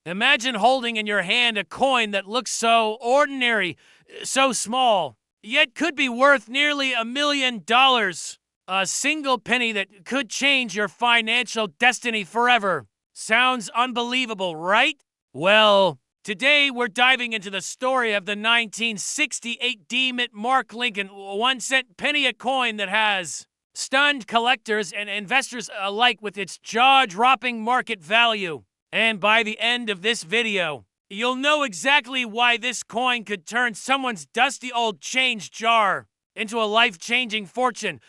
Imagine holding in your hand a coin that looks so ordinary, so small, yet could be worth nearly $1 million. A single penny that could change your financial destiny forever. Sounds unbelievable, right? Well, today we're diving into the story of the 1968 D-Mint Mark Lincoln 1-cent penny a coin that has stunned collectors and investors alike with its jaw-dropping market value. And by the end of this video, you'll know exactly why this coin could turn someone's dusty old change jar into a life-changing fortune.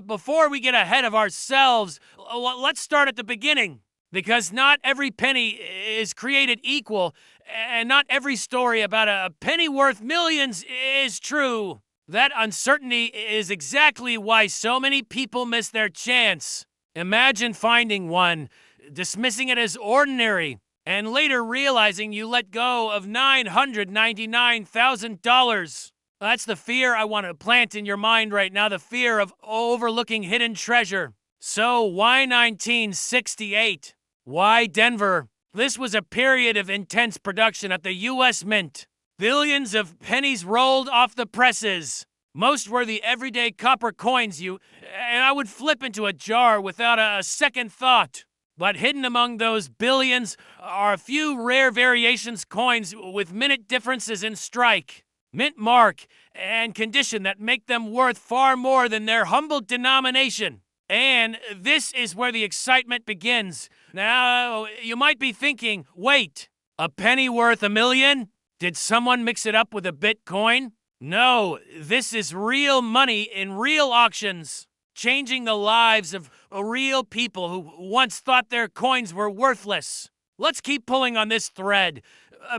Before we get ahead of ourselves, let's start at the beginning. Because not every penny is created equal, and not every story about a penny worth millions is true. That uncertainty is exactly why so many people miss their chance. Imagine finding one, dismissing it as ordinary, and later realizing you let go of $999,000. That's the fear I want to plant in your mind right now, the fear of overlooking hidden treasure. So why 1968? Why Denver? This was a period of intense production at the U.S. Mint. Billions of pennies rolled off the presses. Most were the everyday copper coins and I would flip into a jar without a second thought. But hidden among those billions are a few rare variations coins with minute differences in strike, mint mark, and condition that make them worth far more than their humble denomination. And this is where the excitement begins. Now, you might be thinking, wait, a penny worth $1 million? Did someone mix it up with a Bitcoin? No, this is real money in real auctions, changing the lives of real people who once thought their coins were worthless. Let's keep pulling on this thread,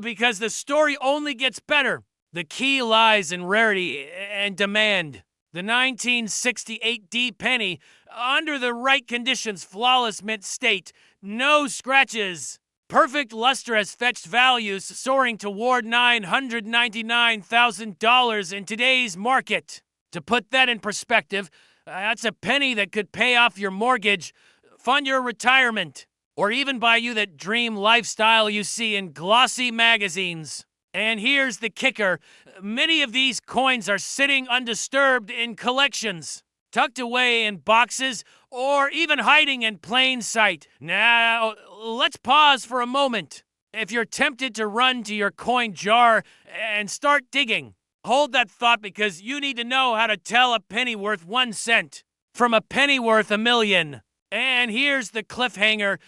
because the story only gets better. The key lies in rarity and demand. The 1968 D penny, under the right conditions, flawless mint state, no scratches. Perfect luster has fetched values soaring toward $999,000 in today's market. To put that in perspective, that's a penny that could pay off your mortgage, fund your retirement, or even buy you that dream lifestyle you see in glossy magazines. And here's the kicker. Many of these coins are sitting undisturbed in collections, tucked away in boxes, or even hiding in plain sight. Now, let's pause for a moment. If you're tempted to run to your coin jar and start digging, hold that thought, because you need to know how to tell a penny worth 1 cent from a penny worth $1 million. And here's the cliffhanger.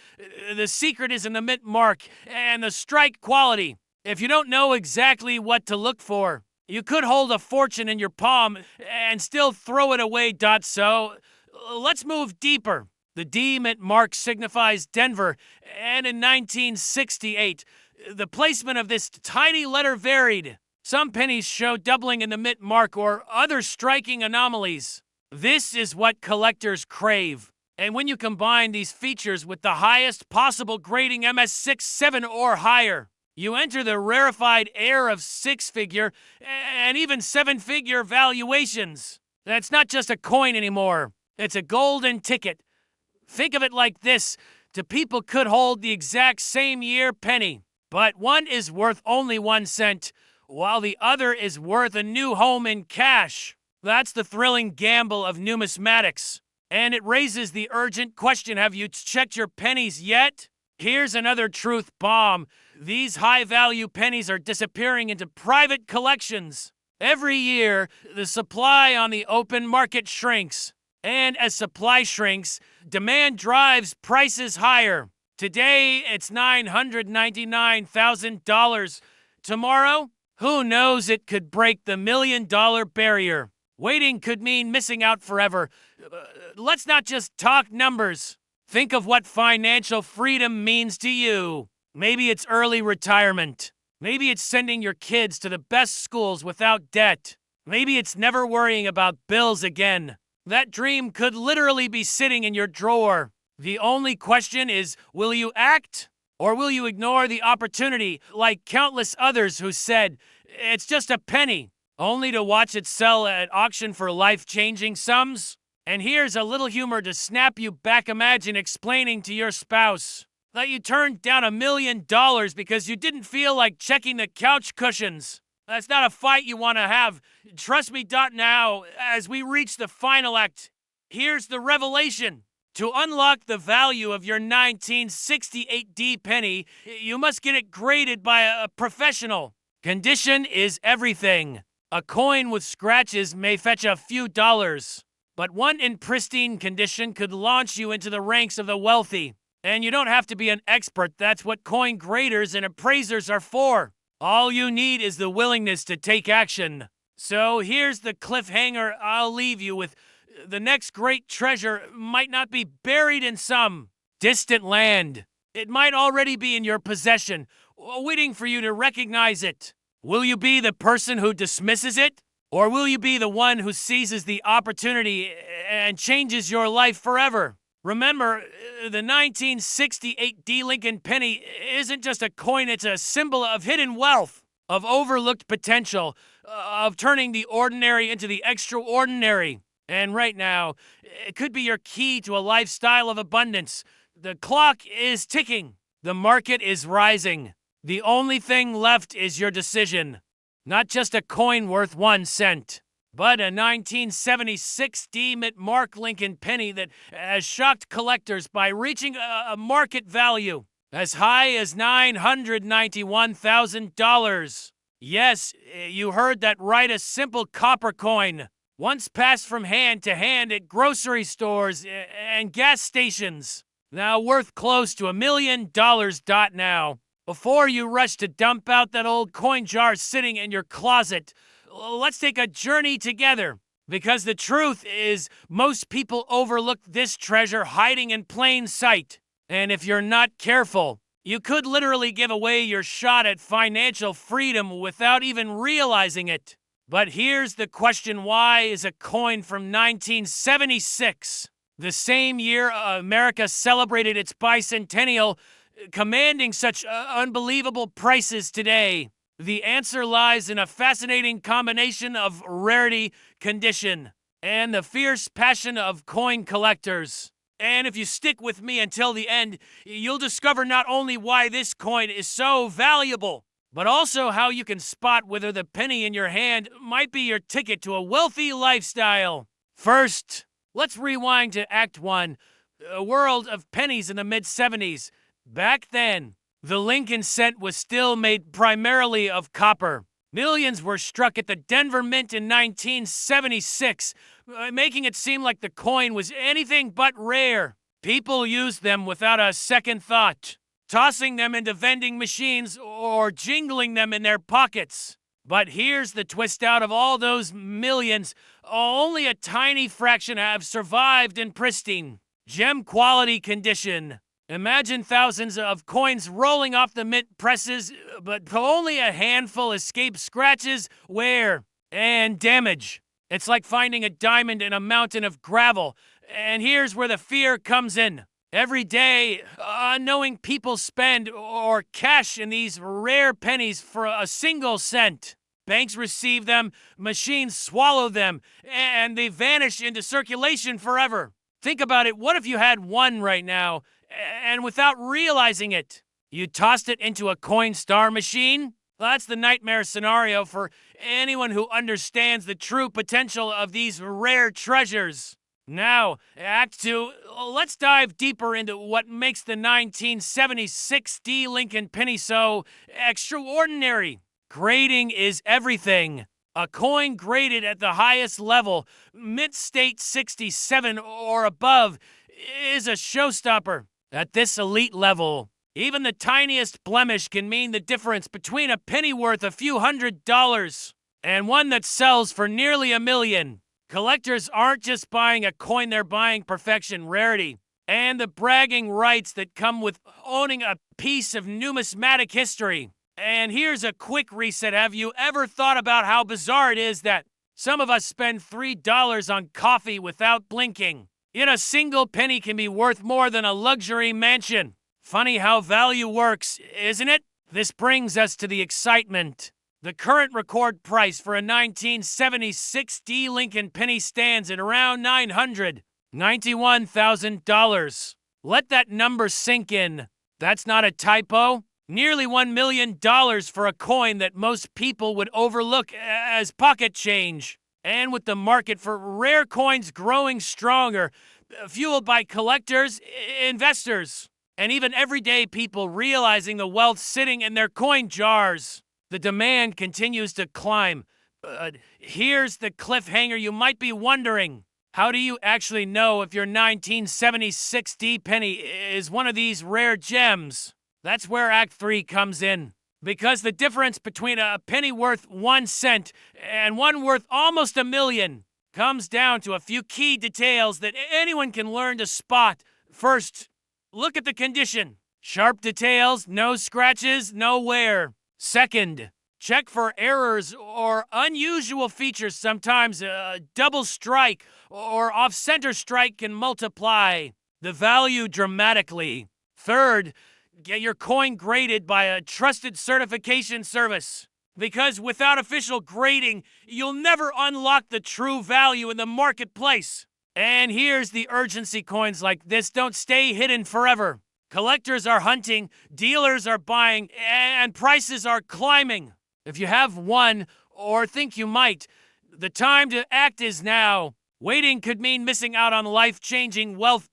The secret is in the mint mark and the strike quality. If you don't know exactly what to look for, you could hold a fortune in your palm and still throw it away. So let's move deeper. The D mint mark signifies Denver, and in 1968, the placement of this tiny letter varied. Some pennies show doubling in the mint mark or other striking anomalies. This is what collectors crave. And when you combine these features with the highest possible grading MS6, 7, or higher, you enter the rarefied era of 6-figure and even 7-figure valuations. That's not just a coin anymore. It's a golden ticket. Think of it like this. Two people could hold the exact same year penny, but one is worth only 1 cent, while the other is worth a new home in cash. That's the thrilling gamble of numismatics. And it raises the urgent question, have you checked your pennies yet? Here's another truth bomb. These high-value pennies are disappearing into private collections. Every year, the supply on the open market shrinks. And as supply shrinks, demand drives prices higher. Today, it's $999,000. Tomorrow, who knows, it could break the $1 million barrier. Waiting could mean missing out forever. Let's not just talk numbers. Think of what financial freedom means to you. Maybe it's early retirement. Maybe it's sending your kids to the best schools without debt. Maybe it's never worrying about bills again. That dream could literally be sitting in your drawer. The only question is, will you act? Or will you ignore the opportunity, like countless others who said, it's just a penny, only to watch it sell at auction for life-changing sums? And here's a little humor to snap you back. Imagine explaining to your spouse, That you turned down $1 million because you didn't feel like checking the couch cushions. That's not a fight you want to have. Trust me. Now, as we reach the final act, here's the revelation. To unlock the value of your 1968 penny, you must get it graded by a professional. Condition is everything. A coin with scratches may fetch a few dollars, but one in pristine condition could launch you into the ranks of the wealthy. And you don't have to be an expert. That's what coin graders and appraisers are for. All you need is the willingness to take action. So here's the cliffhanger I'll leave you with. The next great treasure might not be buried in some distant land. It might already be in your possession, waiting for you to recognize it. Will you be the person who dismisses it? Or will you be the one who seizes the opportunity and changes your life forever? Remember, the 1968 Lincoln penny isn't just a coin, it's a symbol of hidden wealth, of overlooked potential, of turning the ordinary into the extraordinary. And right now, it could be your key to a lifestyle of abundance. The clock is ticking. The market is rising. The only thing left is your decision. Not just a coin worth 1 cent, but a 1976 Mark Lincoln penny that has shocked collectors by reaching a market value as high as $991,000. Yes, you heard that right, a simple copper coin. Once passed from hand to hand at grocery stores and gas stations. Now worth close to $1 million now. Before you rush to dump out that old coin jar sitting in your closet, let's take a journey together. Because the truth is, most people overlook this treasure hiding in plain sight. And if you're not careful, you could literally give away your shot at financial freedom without even realizing it. But here's the question: why is a coin from 1976, the same year America celebrated its bicentennial, commanding such unbelievable prices today? The answer lies in a fascinating combination of rarity, condition, and the fierce passion of coin collectors. And if you stick with me until the end, you'll discover not only why this coin is so valuable, but also how you can spot whether the penny in your hand might be your ticket to a wealthy lifestyle. First, let's rewind to Act 1, a world of pennies in the mid-70s. Back then, the Lincoln cent was still made primarily of copper. Millions were struck at the Denver Mint in 1976, making it seem like the coin was anything but rare. People used them without a second thought, tossing them into vending machines or jingling them in their pockets. But here's the twist: out of all those millions, only a tiny fraction have survived in pristine, gem quality condition. Imagine thousands of coins rolling off the mint presses, but only a handful escape scratches, wear, and damage. It's like finding a diamond in a mountain of gravel. And here's where the fear comes in. Every day, unknowing people spend or cash in these rare pennies for a single cent. Banks receive them, machines swallow them, and they vanish into circulation forever. Think about it. What if you had one right now, and without realizing it, you tossed it into a Coinstar machine? Well, that's the nightmare scenario for anyone who understands the true potential of these rare treasures. Now, Act 2, let's dive deeper into what makes the 1976 Lincoln penny so extraordinary. Grading is everything. A coin graded at the highest level, mint state 67 or above, is a showstopper. At this elite level, even the tiniest blemish can mean the difference between a penny worth a few $100s and one that sells for nearly $1 million. Collectors aren't just buying a coin, they're buying perfection, rarity, and the bragging rights that come with owning a piece of numismatic history. And here's a quick reset. Have you ever thought about how bizarre it is that some of us spend $3 on coffee without blinking? Yet a single penny can be worth more than a luxury mansion. Funny how value works, isn't it? This brings us to the excitement. The current record price for a 1976 Lincoln penny stands at around $991,000. Let that number sink in. That's not a typo. Nearly $1 million for a coin that most people would overlook as pocket change. And with the market for rare coins growing stronger, fueled by collectors, investors, and even everyday people realizing the wealth sitting in their coin jars, the demand continues to climb. Here's the cliffhanger you might be wondering. How do you actually know if your 1976 D penny is one of these rare gems? That's where Act 3 comes in. Because the difference between a penny worth 1 cent and one worth almost $1 million comes down to a few key details that anyone can learn to spot. First, look at the condition. Sharp details, no scratches, no wear. Second, check for errors or unusual features. Sometimes a double strike or off-center strike can multiply the value dramatically. Third, get your coin graded by a trusted certification service. Because without official grading, you'll never unlock the true value in the marketplace. And here's the urgency: coins like this don't stay hidden forever. Collectors are hunting, dealers are buying, and prices are climbing. If you have one, or think you might, the time to act is now. Waiting could mean missing out on life-changing wealth.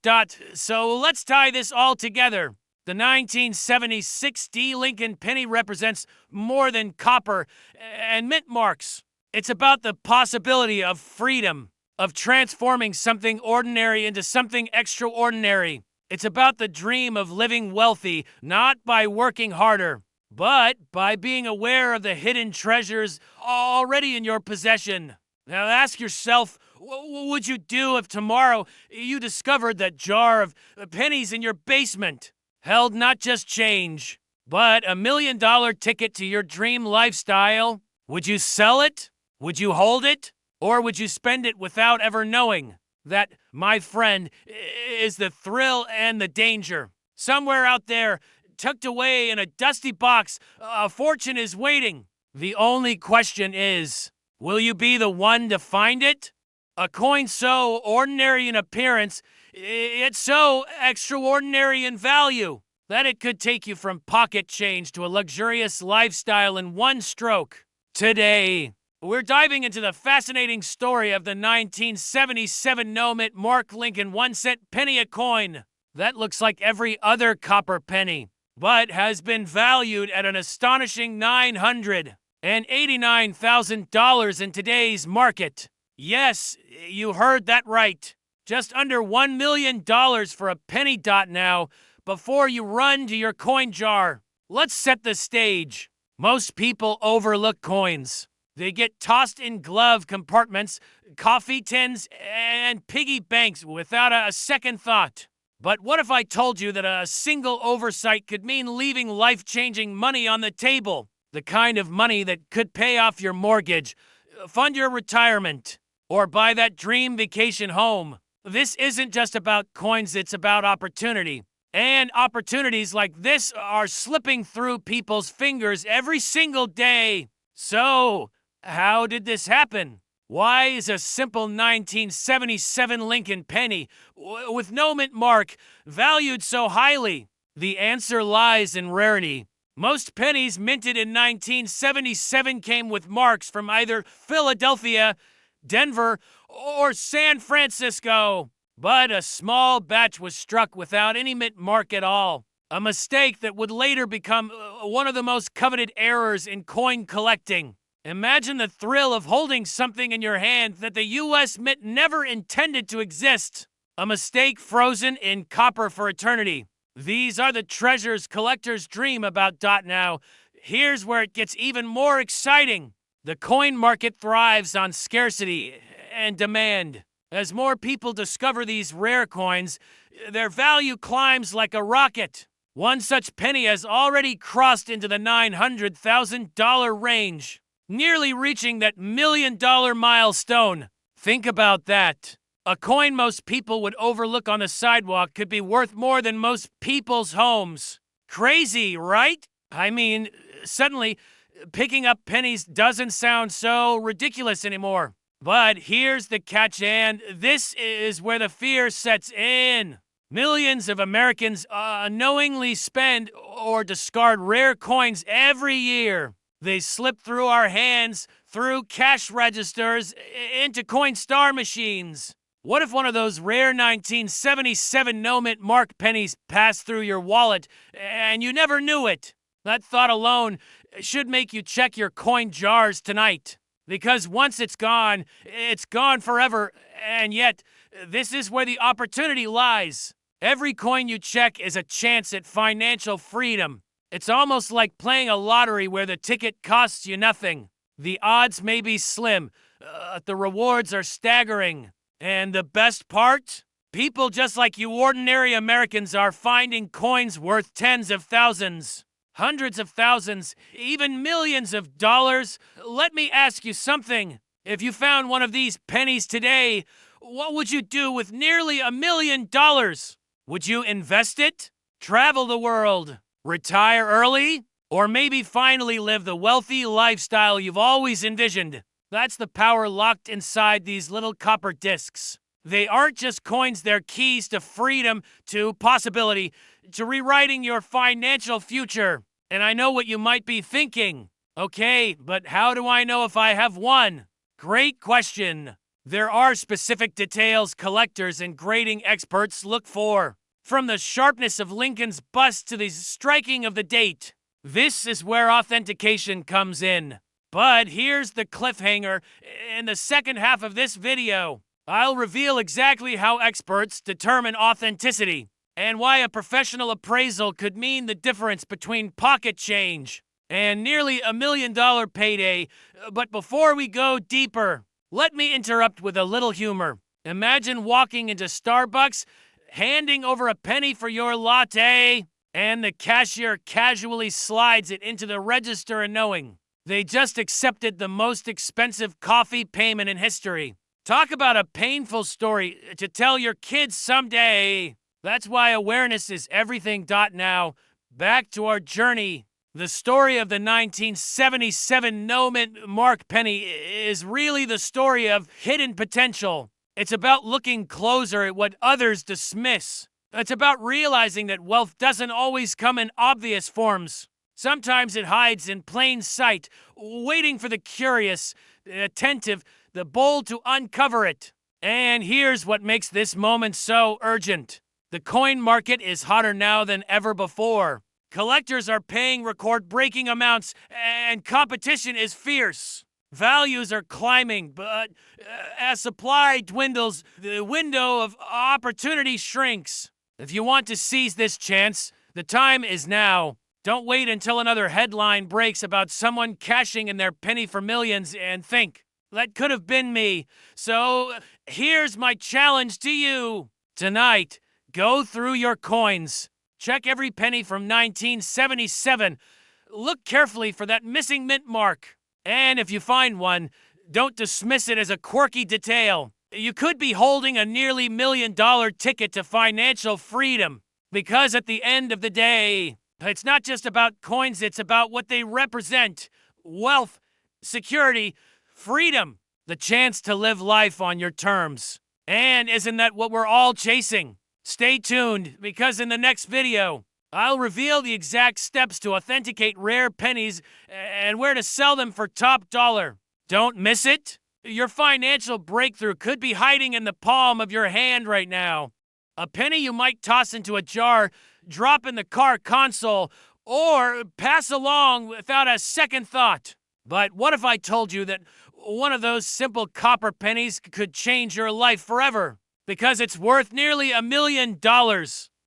So let's tie this all together. The 1976 D Lincoln penny represents more than copper and mint marks. It's about the possibility of freedom, of transforming something ordinary into something extraordinary. It's about the dream of living wealthy, not by working harder, but by being aware of the hidden treasures already in your possession. Now ask yourself, what would you do if tomorrow you discovered that jar of pennies in your basement held not just change, but $1 million ticket to your dream lifestyle? Would you sell it? Would you hold it? Or would you spend it without ever knowing? That, my friend, is the thrill and the danger. Somewhere out there, tucked away in a dusty box, a fortune is waiting. The only question is, will you be the one to find it? A coin so ordinary in appearance, it's so extraordinary in value, that it could take you from pocket change to a luxurious lifestyle in one stroke. Today, we're diving into the fascinating story of the 1977 no-mint Mark Lincoln 1-cent penny a coin that looks like every other copper penny, but has been valued at an astonishing $989,000 in today's market. Yes, you heard that right. Just under $1 million for a penny. Now, before you run to your coin jar, let's set the stage. Most people overlook coins. They get tossed in glove compartments, coffee tins, and piggy banks without a second thought. But what if I told you that a single oversight could mean leaving life-changing money on the table? The kind of money that could pay off your mortgage, fund your retirement, or buy that dream vacation home. This isn't just about coins, it's about opportunity. And opportunities like this are slipping through people's fingers every single day. So, how did this happen? Why is a simple 1977 Lincoln penny with no mint mark valued so highly? The answer lies in rarity. Most pennies minted in 1977 came with marks from either Philadelphia, Denver, or San Francisco. But a small batch was struck without any mint mark at all. A mistake that would later become one of the most coveted errors in coin collecting. Imagine the thrill of holding something in your hand that the U.S. Mint never intended to exist. A mistake frozen in copper for eternity. These are the treasures collectors dream about. Now, here's where it gets even more exciting. The coin market thrives on scarcity and demand. As more people discover these rare coins, their value climbs like a rocket. One such penny has already crossed into the $900,000 range, nearly reaching that $1 million milestone. Think about that. A coin most people would overlook on the sidewalk could be worth more than most people's homes. Crazy, right? I mean, suddenly, picking up pennies doesn't sound so ridiculous anymore. But here's the catch, and this is where the fear sets in. Millions of Americans unknowingly spend or discard rare coins every year. They slip through our hands, through cash registers, into Coinstar machines. What if one of those rare 1977 no-mint mark pennies passed through your wallet and you never knew it? That thought alone should make you check your coin jars tonight. Because once it's gone forever, and yet, this is where the opportunity lies. Every coin you check is a chance at financial freedom. It's almost like playing a lottery where the ticket costs you nothing. The odds may be slim, the rewards are staggering. And the best part? People just like you ordinary Americans are finding coins worth tens of thousands, hundreds of thousands, even millions of dollars. Let me ask you something. If you found one of these pennies today, what would you do with nearly $1 million? Would you invest it? Travel the world? Retire early? Or maybe finally live the wealthy lifestyle you've always envisioned? That's the power locked inside these little copper discs. They aren't just coins, they're keys to freedom, to possibility, to rewriting your financial future. And I know what you might be thinking. Okay, but how do I know if I have one? Great question. There are specific details collectors and grading experts look for. From the sharpness of Lincoln's bust to the striking of the date. This is where authentication comes in. But here's the cliffhanger. In the second half of this video, I'll reveal exactly how experts determine authenticity and why a professional appraisal could mean the difference between pocket change and nearly $1 million payday. But before we go deeper, let me interrupt with a little humor. Imagine walking into Starbucks, handing over a penny for your latte, and the cashier casually slides it into the register and knowing they just accepted the most expensive coffee payment in history. Talk about a painful story to tell your kids someday. That's why awareness is everything. Now, back to our journey. The story of the 1977 no-mint mark penny is really the story of hidden potential. It's about looking closer at what others dismiss. It's about realizing that wealth doesn't always come in obvious forms. Sometimes it hides in plain sight, waiting for the curious, the attentive, the bold to uncover it. And here's what makes this moment so urgent. The coin market is hotter now than ever before. Collectors are paying record-breaking amounts, and competition is fierce. Values are climbing, but as supply dwindles, the window of opportunity shrinks. If you want to seize this chance, the time is now. Don't wait until another headline breaks about someone cashing in their penny for millions and think, that could have been me. So here's my challenge to you. Tonight, go through your coins. Check every penny from 1977. Look carefully for that missing mint mark. And if you find one, don't dismiss it as a quirky detail. You could be holding a nearly $1 million ticket to financial freedom. Because at the end of the day, it's not just about coins, it's about what they represent. Wealth, security, freedom, the chance to live life on your terms. And isn't that what we're all chasing? Stay tuned, because in the next video, I'll reveal the exact steps to authenticate rare pennies and where to sell them for top dollar. Don't miss it. Your financial breakthrough could be hiding in the palm of your hand right now. A penny you might toss into a jar, drop in the car console, or pass along without a second thought. But what if I told you that one of those simple copper pennies could change your life forever? Because it's worth nearly $1 million.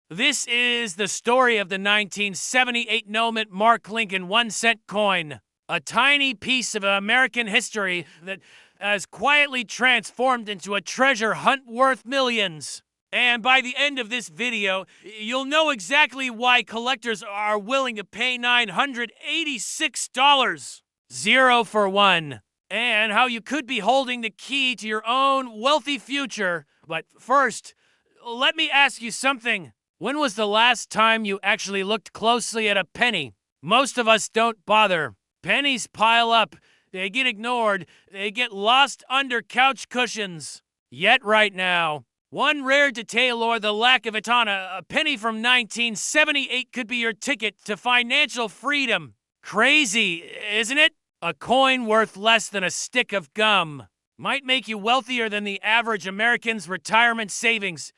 This is the story of the 1978 no-mint Mark Lincoln 1-cent coin. A tiny piece of American history that has quietly transformed into a treasure hunt worth millions. And by the end of this video, you'll know exactly why collectors are willing to pay $986, 0 for 1, and how you could be holding the key to your own wealthy future. But first, let me ask you something. When was the last time you actually looked closely at a penny? Most of us don't bother. Pennies pile up, they get ignored, they get lost under couch cushions. Yet right now, One rare detail or the lack of it on a penny from 1978 could be your ticket to financial freedom. Crazy, isn't it? A coin worth less than a stick of gum might make you wealthier than the average American's retirement savings.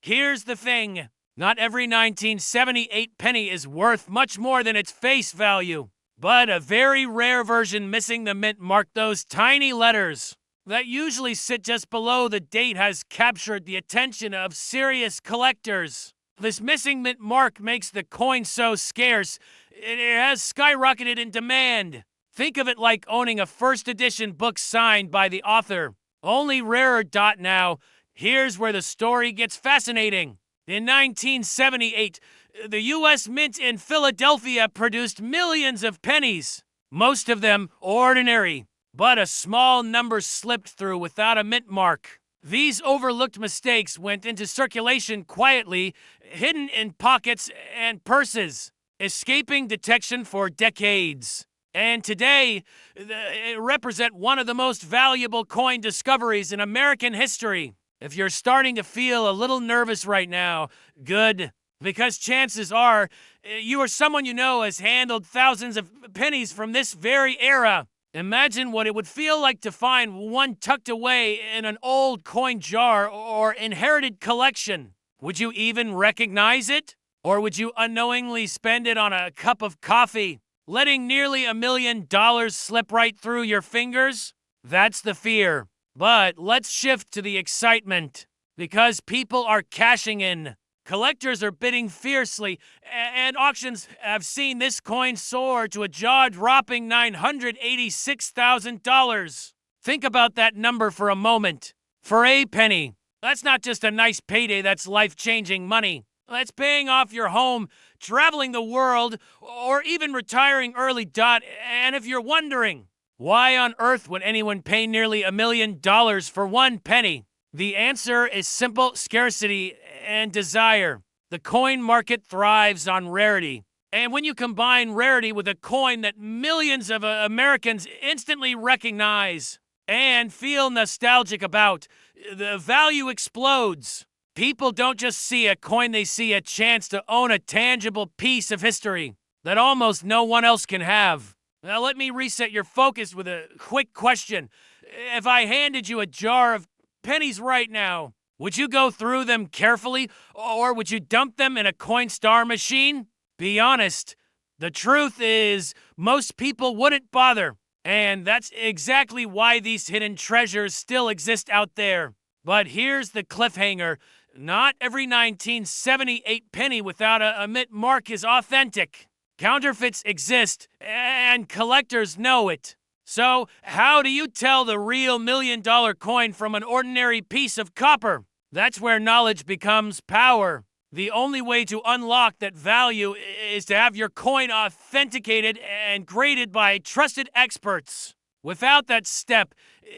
Here's the thing. Not every 1978 penny is worth much more than its face value. But a very rare version missing the mint mark, those tiny letters that usually sit just below the date, has captured the attention of serious collectors. This missing mint mark makes the coin so scarce, it has skyrocketed in demand. Think of it like owning a first edition book signed by the author. Only rarer. Now, here's where the story gets fascinating. In 1978, the U.S. Mint in Philadelphia produced millions of pennies, most of them ordinary. But a small number slipped through without a mint mark. These overlooked mistakes went into circulation quietly, hidden in pockets and purses, escaping detection for decades. And today, they represent one of the most valuable coin discoveries in American history. If you're starting to feel a little nervous right now, good, because chances are you or someone you know has handled thousands of pennies from this very era. Imagine what it would feel like to find one tucked away in an old coin jar or inherited collection. Would you even recognize it? Or would you unknowingly spend it on a cup of coffee, letting nearly $1 million slip right through your fingers? That's the fear. But let's shift to the excitement, because people are cashing in. Collectors are bidding fiercely, and auctions have seen this coin soar to a jaw-dropping $986,000. Think about that number for a moment. For a penny, that's not just a nice payday, that's life-changing money. That's paying off your home, traveling the world, or even retiring early. And if you're wondering, why on earth would anyone pay nearly $1 million for one penny? The answer is simple: scarcity and desire. The coin market thrives on rarity. And when you combine rarity with a coin that millions of Americans instantly recognize and feel nostalgic about, the value explodes. People don't just see a coin, they see a chance to own a tangible piece of history that almost no one else can have. Now let me reset your focus with a quick question. If I handed you a jar of pennies right now, would you go through them carefully, or would you dump them in a Coinstar machine? Be honest. The truth is, most people wouldn't bother. And that's exactly why these hidden treasures still exist out there. But here's the cliffhanger. Not every 1978 penny without a mint mark is authentic. Counterfeits exist, and collectors know it. So, how do you tell the real $1 million coin from an ordinary piece of copper? That's where knowledge becomes power. The only way to unlock that value is to have your coin authenticated and graded by trusted experts. Without that step,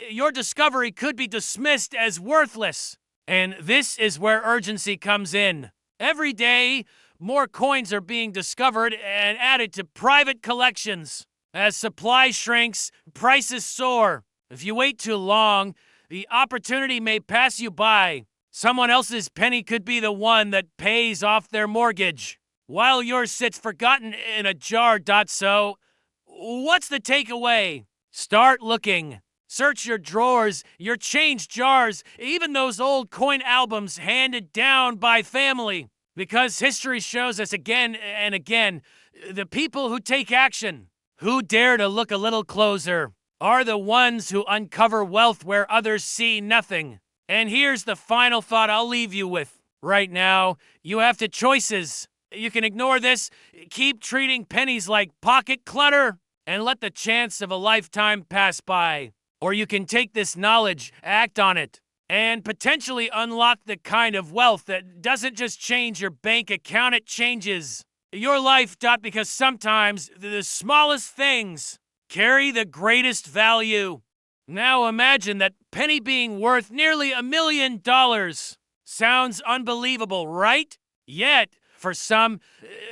your discovery could be dismissed as worthless. And this is where urgency comes in. Every day, more coins are being discovered and added to private collections. As supply shrinks, prices soar. If you wait too long, the opportunity may pass you by. Someone else's penny could be the one that pays off their mortgage, while yours sits forgotten in a jar. So, what's the takeaway? Start looking. Search your drawers, your change jars, even those old coin albums handed down by family. Because history shows us again and again, the people who take action, who dare to look a little closer, are the ones who uncover wealth where others see nothing. And here's the final thought I'll leave you with. Right now, you have two choices. You can ignore this, keep treating pennies like pocket clutter, and let the chance of a lifetime pass by. Or you can take this knowledge, act on it, and potentially unlock the kind of wealth that doesn't just change your bank account, it changes your life. Because sometimes the smallest things carry the greatest value. Now imagine that penny being worth nearly $1 million. Sounds unbelievable, right? Yet, for some,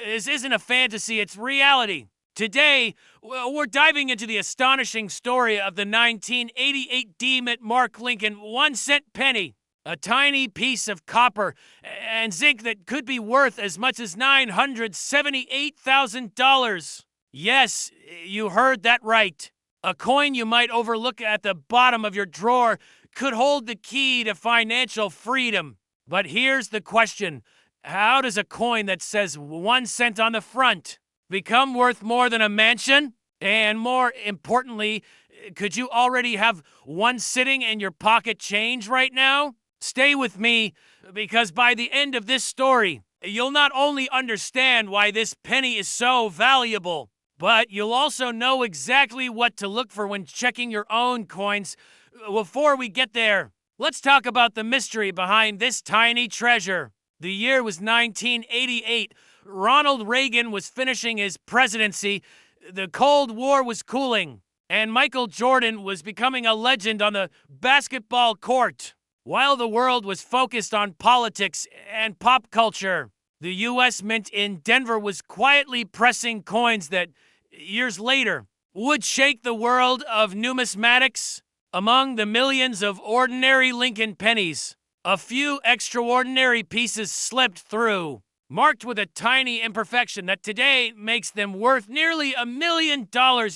this isn't a fantasy, it's reality. Today, we're diving into the astonishing story of the 1988 D-Mint Mark Lincoln 1-cent penny, A tiny piece of copper and zinc that could be worth as much as $978,000. Yes, you heard that right. A coin you might overlook at the bottom of your drawer could hold the key to financial freedom. But here's the question. How does a coin that says 1 cent on the front become worth more than a mansion? And more importantly, could you already have one sitting in your pocket change right now? Stay with me, because by the end of this story, you'll not only understand why this penny is so valuable, but you'll also know exactly what to look for when checking your own coins. Before we get there, let's talk about the mystery behind this tiny treasure. The year was 1988. Ronald Reagan was finishing his presidency. The Cold War was cooling, and Michael Jordan was becoming a legend on the basketball court. While the world was focused on politics and pop culture, the U.S. Mint in Denver was quietly pressing coins that, years later, would shake the world of numismatics. Among the millions of ordinary Lincoln pennies, a few extraordinary pieces slipped through, marked with a tiny imperfection that today makes them worth nearly $1 million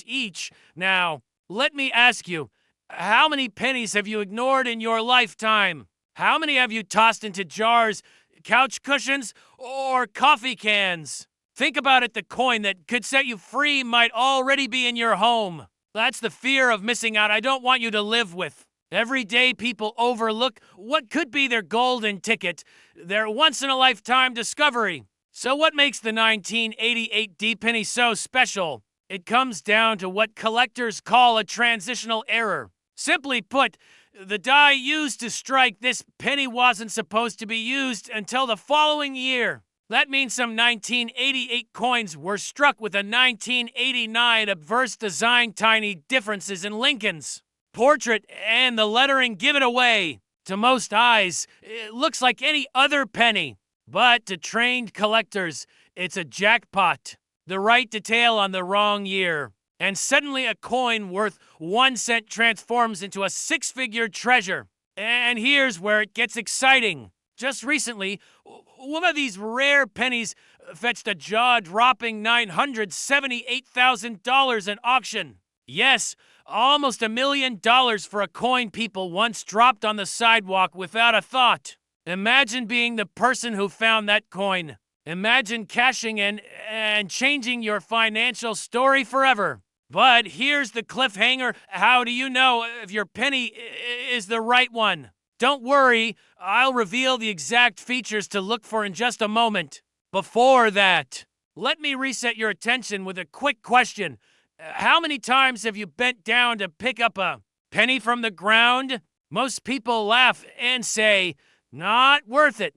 each. Now, let me ask you, how many pennies have you ignored in your lifetime? How many have you tossed into jars, couch cushions, or coffee cans? Think about it, the coin that could set you free might already be in your home. That's the fear of missing out I don't want you to live with. Every day people overlook what could be their golden ticket, their once-in-a-lifetime discovery. So what makes the 1988 D-penny so special? It comes down to what collectors call a transitional error. Simply put, the die used to strike this penny wasn't supposed to be used until the following year. That means some 1988 coins were struck with a 1989 obverse design, tiny differences in Lincoln's portrait, and the lettering give it away. To most eyes, it looks like any other penny. But to trained collectors, it's a jackpot. The right detail on the wrong year. And suddenly a coin worth 1 cent transforms into a six-figure treasure. And here's where it gets exciting. Just recently, one of these rare pennies fetched a jaw-dropping $978,000 in auction. Yes, almost $1 million for a coin people once dropped on the sidewalk without a thought. Imagine being the person who found that coin. Imagine cashing in and changing your financial story forever. But here's the cliffhanger. How do you know if your penny is the right one? Don't worry, I'll reveal the exact features to look for in just a moment. Before that, let me reset your attention with a quick question. How many times have you bent down to pick up a penny from the ground? Most people laugh and say, not worth it.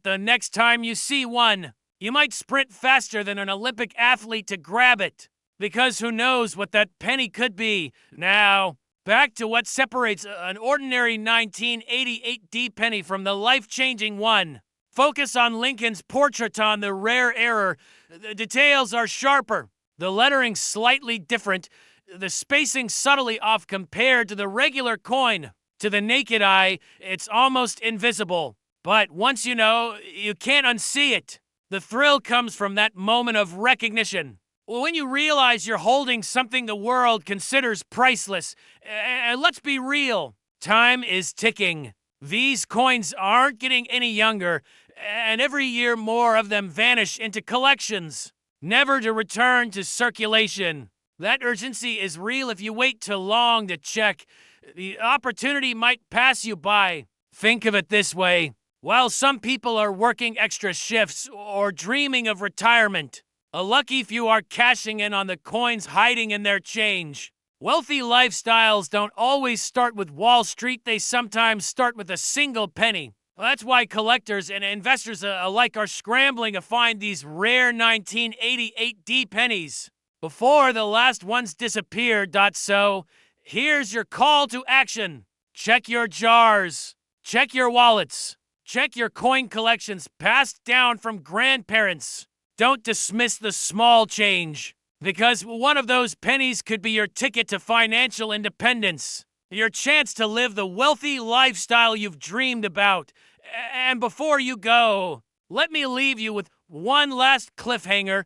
The next time you see one, you might sprint faster than an Olympic athlete to grab it, because who knows what that penny could be. Now, back to what separates an ordinary 1988 D-penny from the life-changing one. Focus on Lincoln's portrait on the rare error. The details are sharper, the lettering slightly different, the spacing subtly off compared to the regular coin. To the naked eye, it's almost invisible. But once you know, you can't unsee it. The thrill comes from that moment of recognition. When you realize you're holding something the world considers priceless. And let's be real, time is ticking. These coins aren't getting any younger, and every year more of them vanish into collections, never to return to circulation. That urgency is real if you wait too long to check. The opportunity might pass you by. Think of it this way. While some people are working extra shifts or dreaming of retirement, a lucky few are cashing in on the coins hiding in their change. Wealthy lifestyles don't always start with Wall Street. They sometimes start with a single penny. That's why collectors and investors alike are scrambling to find these rare 1988 D pennies before the last ones disappear. So here's your call to action. Check your jars. Check your wallets. Check your coin collections passed down from grandparents. Don't dismiss the small change, because one of those pennies could be your ticket to financial independence. your chance to live the wealthy lifestyle you've dreamed about. And before you go, let me leave you with one last cliffhanger.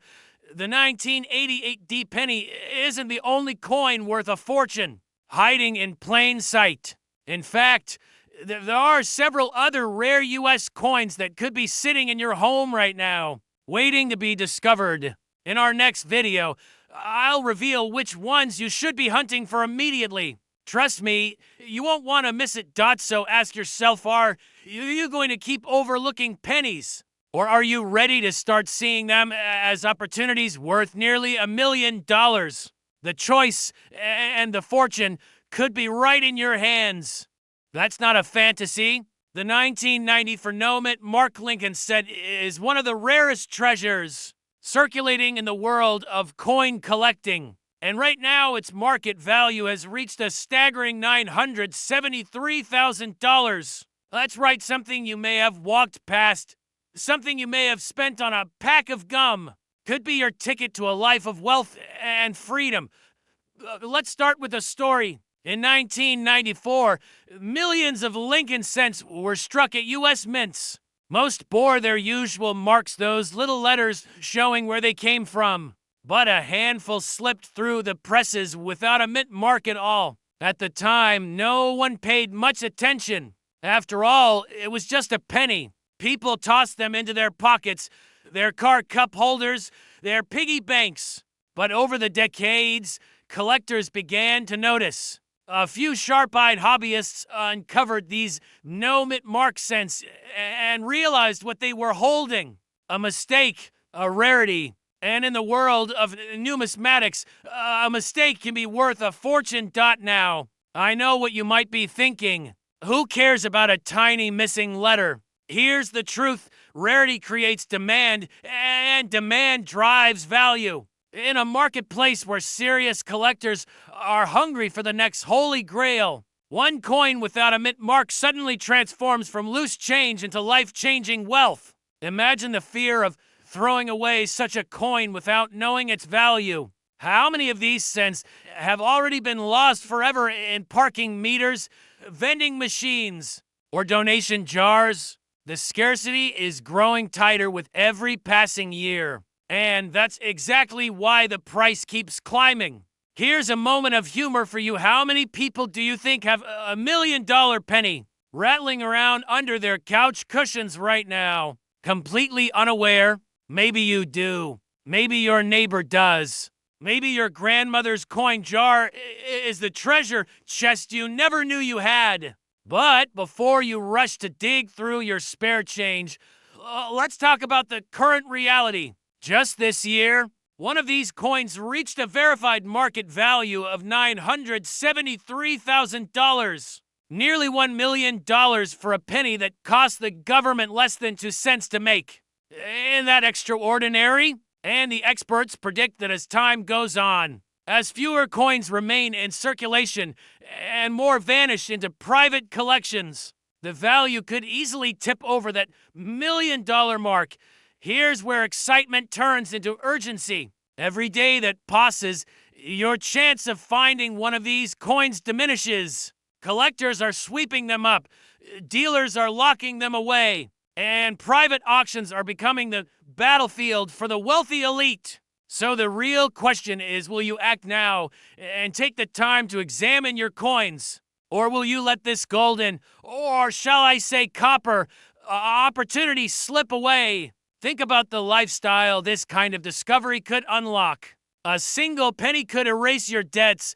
The 1988 D penny isn't the only coin worth a fortune, hiding in plain sight. In fact, there are several other rare U.S. coins that could be sitting in your home right now, waiting to be discovered. In our next video, I'll reveal which ones you should be hunting for immediately. Trust me, you won't want to miss it. So ask yourself, are you going to keep overlooking pennies? Or are you ready to start seeing them as opportunities worth nearly $1 million? The choice and the fortune could be right in your hands. That's not a fantasy. The 1990 phonome Mark Lincoln said is one of the rarest treasures circulating in the world of coin collecting. And right now, its market value has reached a staggering $973,000. That's right, something you may have walked past, something you may have spent on a pack of gum. Could be your ticket to a life of wealth and freedom. Let's start with a story. In 1994, millions of Lincoln cents were struck at U.S. mints. Most bore their usual marks, those little letters showing where they came from. But a handful slipped through the presses without a mint mark at all. At the time, no one paid much attention. After all, it was just a penny. People tossed them into their pockets, their car cup holders, their piggy banks. But over the decades, collectors began to notice. A few sharp-eyed hobbyists uncovered these no-mint mark cents and realized what they were holding. A mistake, a rarity. And in the world of numismatics, a mistake can be worth a fortune. Now, I know what you might be thinking. Who cares about a tiny missing letter? Here's the truth. Rarity creates demand, and demand drives value. In a marketplace where serious collectors are hungry for the next holy grail, one coin without a mint mark suddenly transforms from loose change into life-changing wealth. Imagine the fear of throwing away such a coin without knowing its value. How many of these cents have already been lost forever in parking meters, vending machines, or donation jars? The scarcity is growing tighter with every passing year. And that's exactly why the price keeps climbing. Here's a moment of humor for you. How many people do you think have a $1 million penny rattling around under their couch cushions right now? Completely unaware? Maybe you do. Maybe your neighbor does. Maybe your grandmother's coin jar is the treasure chest you never knew you had. But before you rush to dig through your spare change, let's talk about the current reality. Just this year, one of these coins reached a verified market value of $973,000. Nearly $1 million for a penny that cost the government less than 2 cents to make. Isn't that extraordinary? And the experts predict that as time goes on, as fewer coins remain in circulation and more vanish into private collections, the value could easily tip over that $1 million mark. Here's where excitement turns into urgency. Every day that passes, your chance of finding one of these coins diminishes. Collectors are sweeping them up, dealers are locking them away, and private auctions are becoming the battlefield for the wealthy elite. So the real question is, will you act now and take the time to examine your coins? Or will you let this golden, or shall I say copper, opportunity slip away? Think about the lifestyle this kind of discovery could unlock. A single penny could erase your debts,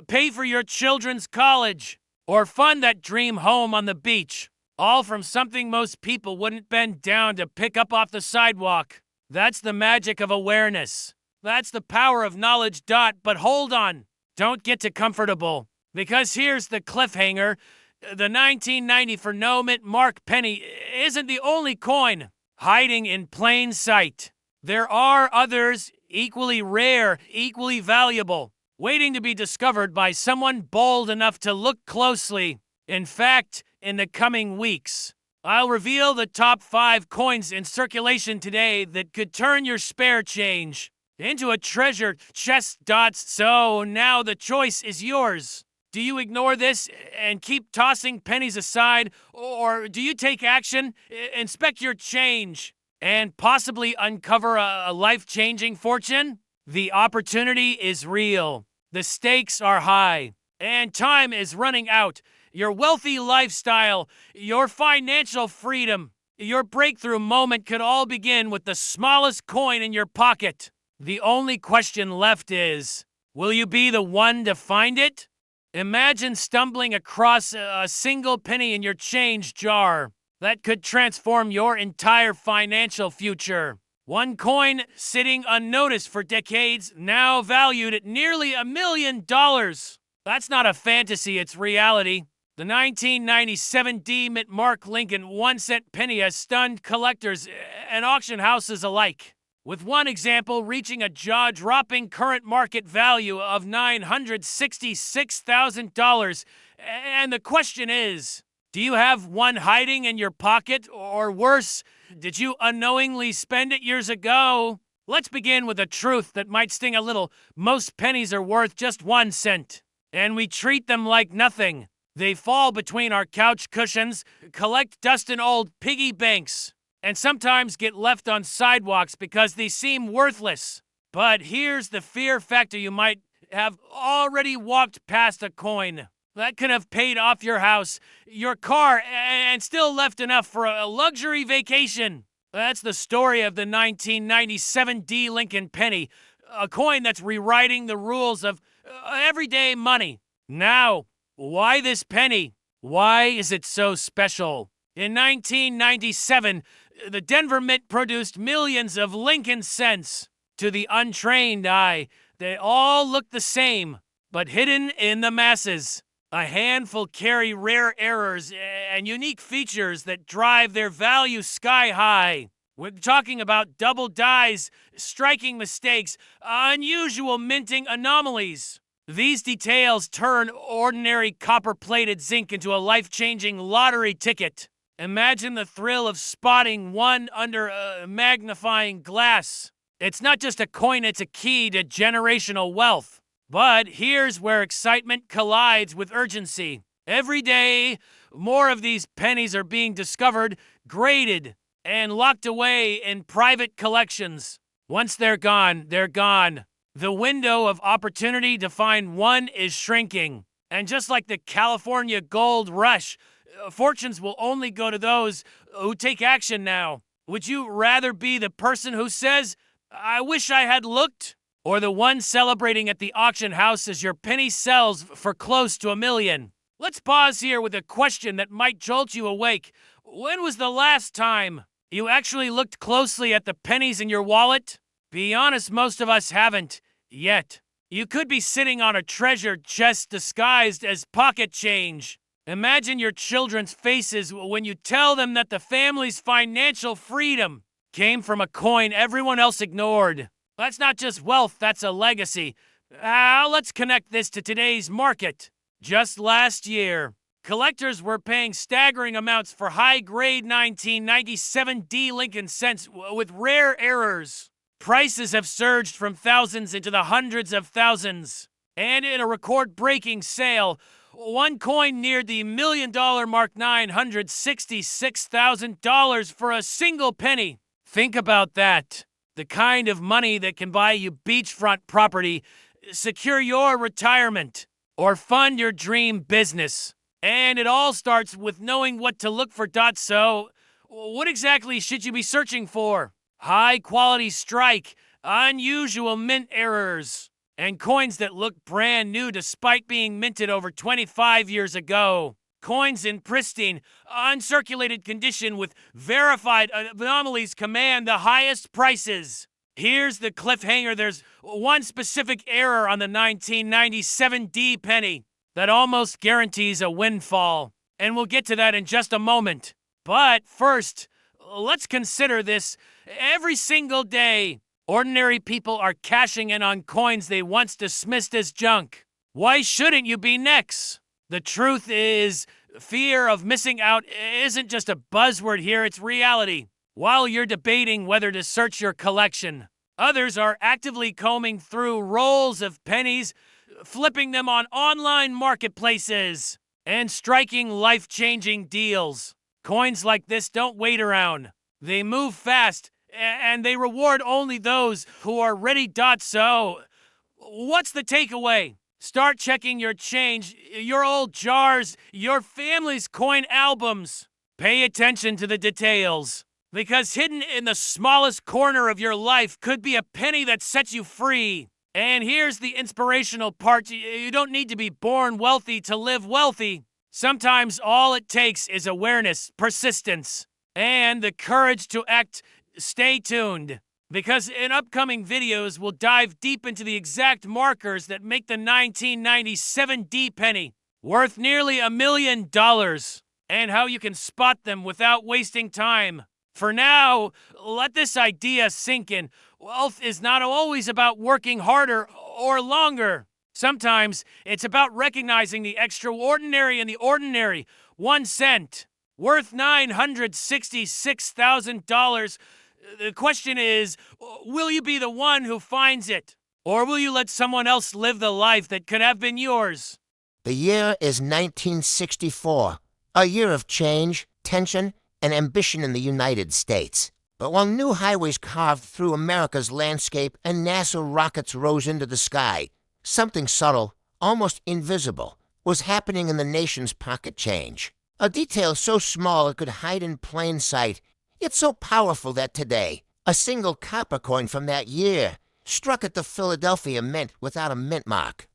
pay for your children's college, or fund that dream home on the beach. All from something most people wouldn't bend down to pick up off the sidewalk. That's the magic of awareness. That's the power of knowledge. But hold on. Don't get too comfortable. Because here's the cliffhanger. The 1990 phonome Mark penny isn't the only coin hiding in plain sight. There are others equally rare, equally valuable, waiting to be discovered by someone bold enough to look closely. In fact, in the coming weeks, I'll reveal the top 5 coins in circulation today that could turn your spare change into a treasure chest. So now the choice is yours. Do you ignore this and keep tossing pennies aside, or do you take action, inspect your change, and possibly uncover a life-changing fortune? The opportunity is real. The stakes are high, and time is running out. Your wealthy lifestyle, your financial freedom, your breakthrough moment could all begin with the smallest coin in your pocket. The only question left is, will you be the one to find it? Imagine stumbling across a single penny in your change jar. That could transform your entire financial future. One coin sitting unnoticed for decades, now valued at nearly $1 million. That's not a fantasy, it's reality. The 1997 D Mint Mark Lincoln 1-cent penny has stunned collectors and auction houses alike, with one example reaching a jaw-dropping current market value of $966,000. And the question is, do you have one hiding in your pocket? Or worse, did you unknowingly spend it years ago? Let's begin with a truth that might sting a little. Most pennies are worth just 1 cent, and we treat them like nothing. They fall between our couch cushions, collect dust in old piggy banks, and sometimes get left on sidewalks because they seem worthless. But here's the fear factor: you might have already walked past a coin that could have paid off your house, your car, and still left enough for a luxury vacation. That's the story of the 1997 D Lincoln penny, a coin that's rewriting the rules of everyday money. Now, why this penny? Why is it so special? In 1997, the Denver Mint produced millions of Lincoln cents. To the untrained eye, they all look the same, but hidden in the masses. A handful carry rare errors and unique features that drive their value sky high. We're talking about double dies, striking mistakes, unusual minting anomalies. These details turn ordinary copper-plated zinc into a life-changing lottery ticket. Imagine the thrill of spotting one under a magnifying glass. It's not just a coin, it's a key to generational wealth. But here's where excitement collides with urgency. Every day, more of these pennies are being discovered, graded, and locked away in private collections. Once they're gone, they're gone. The window of opportunity to find one is shrinking. And just like the California gold rush, fortunes will only go to those who take action now. Would you rather be the person who says, "I wish I had looked," or the one celebrating at the auction house as your penny sells for close to $1 million? Let's pause here with a question that might jolt you awake. When was the last time you actually looked closely at the pennies in your wallet? Be honest, most of us haven't yet. You could be sitting on a treasure chest disguised as pocket change. Imagine your children's faces when you tell them that the family's financial freedom came from a coin everyone else ignored. That's not just wealth, that's a legacy. Let's connect this to today's market. Just last year, collectors were paying staggering amounts for high-grade 1997 D Lincoln cents with rare errors. Prices have surged from thousands into the hundreds of thousands. And in a record-breaking sale, one coin neared the $1 million mark, $966,000 for a single penny. Think about that. The kind of money that can buy you beachfront property, secure your retirement, or fund your dream business. And it all starts with knowing what to look for. So, what exactly should you be searching for? High-quality strike, unusual mint errors, and coins that look brand new despite being minted over 25 years ago. Coins in pristine, uncirculated condition with verified anomalies command the highest prices. Here's the cliffhanger. There's one specific error on the 1997 D penny that almost guarantees a windfall. And we'll get to that in just a moment. But first, let's consider this. Every single day, ordinary people are cashing in on coins they once dismissed as junk. Why shouldn't you be next? The truth is, fear of missing out isn't just a buzzword here, it's reality. While you're debating whether to search your collection, others are actively combing through rolls of pennies, flipping them on online marketplaces, and striking life-changing deals. Coins like this don't wait around. They move fast, and they reward only those who are ready. So, what's the takeaway? Start checking your change, your old jars, your family's coin albums. Pay attention to the details, because hidden in the smallest corner of your life could be a penny that sets you free. And here's the inspirational part. You don't need to be born wealthy to live wealthy. Sometimes all it takes is awareness, persistence, and the courage to act. Stay tuned, because in upcoming videos, we'll dive deep into the exact markers that make the 1997 D penny worth nearly $1 million, and how you can spot them without wasting time. For now, let this idea sink in. Wealth is not always about working harder or longer. Sometimes it's about recognizing the extraordinary in the ordinary. 1 cent, worth $966,000. The question is, will you be the one who finds it? Or will you let someone else live the life that could have been yours? The year is 1964, a year of change, tension, and ambition in the United States. But while new highways carved through America's landscape and NASA rockets rose into the sky, something subtle, almost invisible, was happening in the nation's pocket change. A detail so small it could hide in plain sight, yet so powerful that today, a single copper coin from that year, struck at the Philadelphia Mint without a mint mark,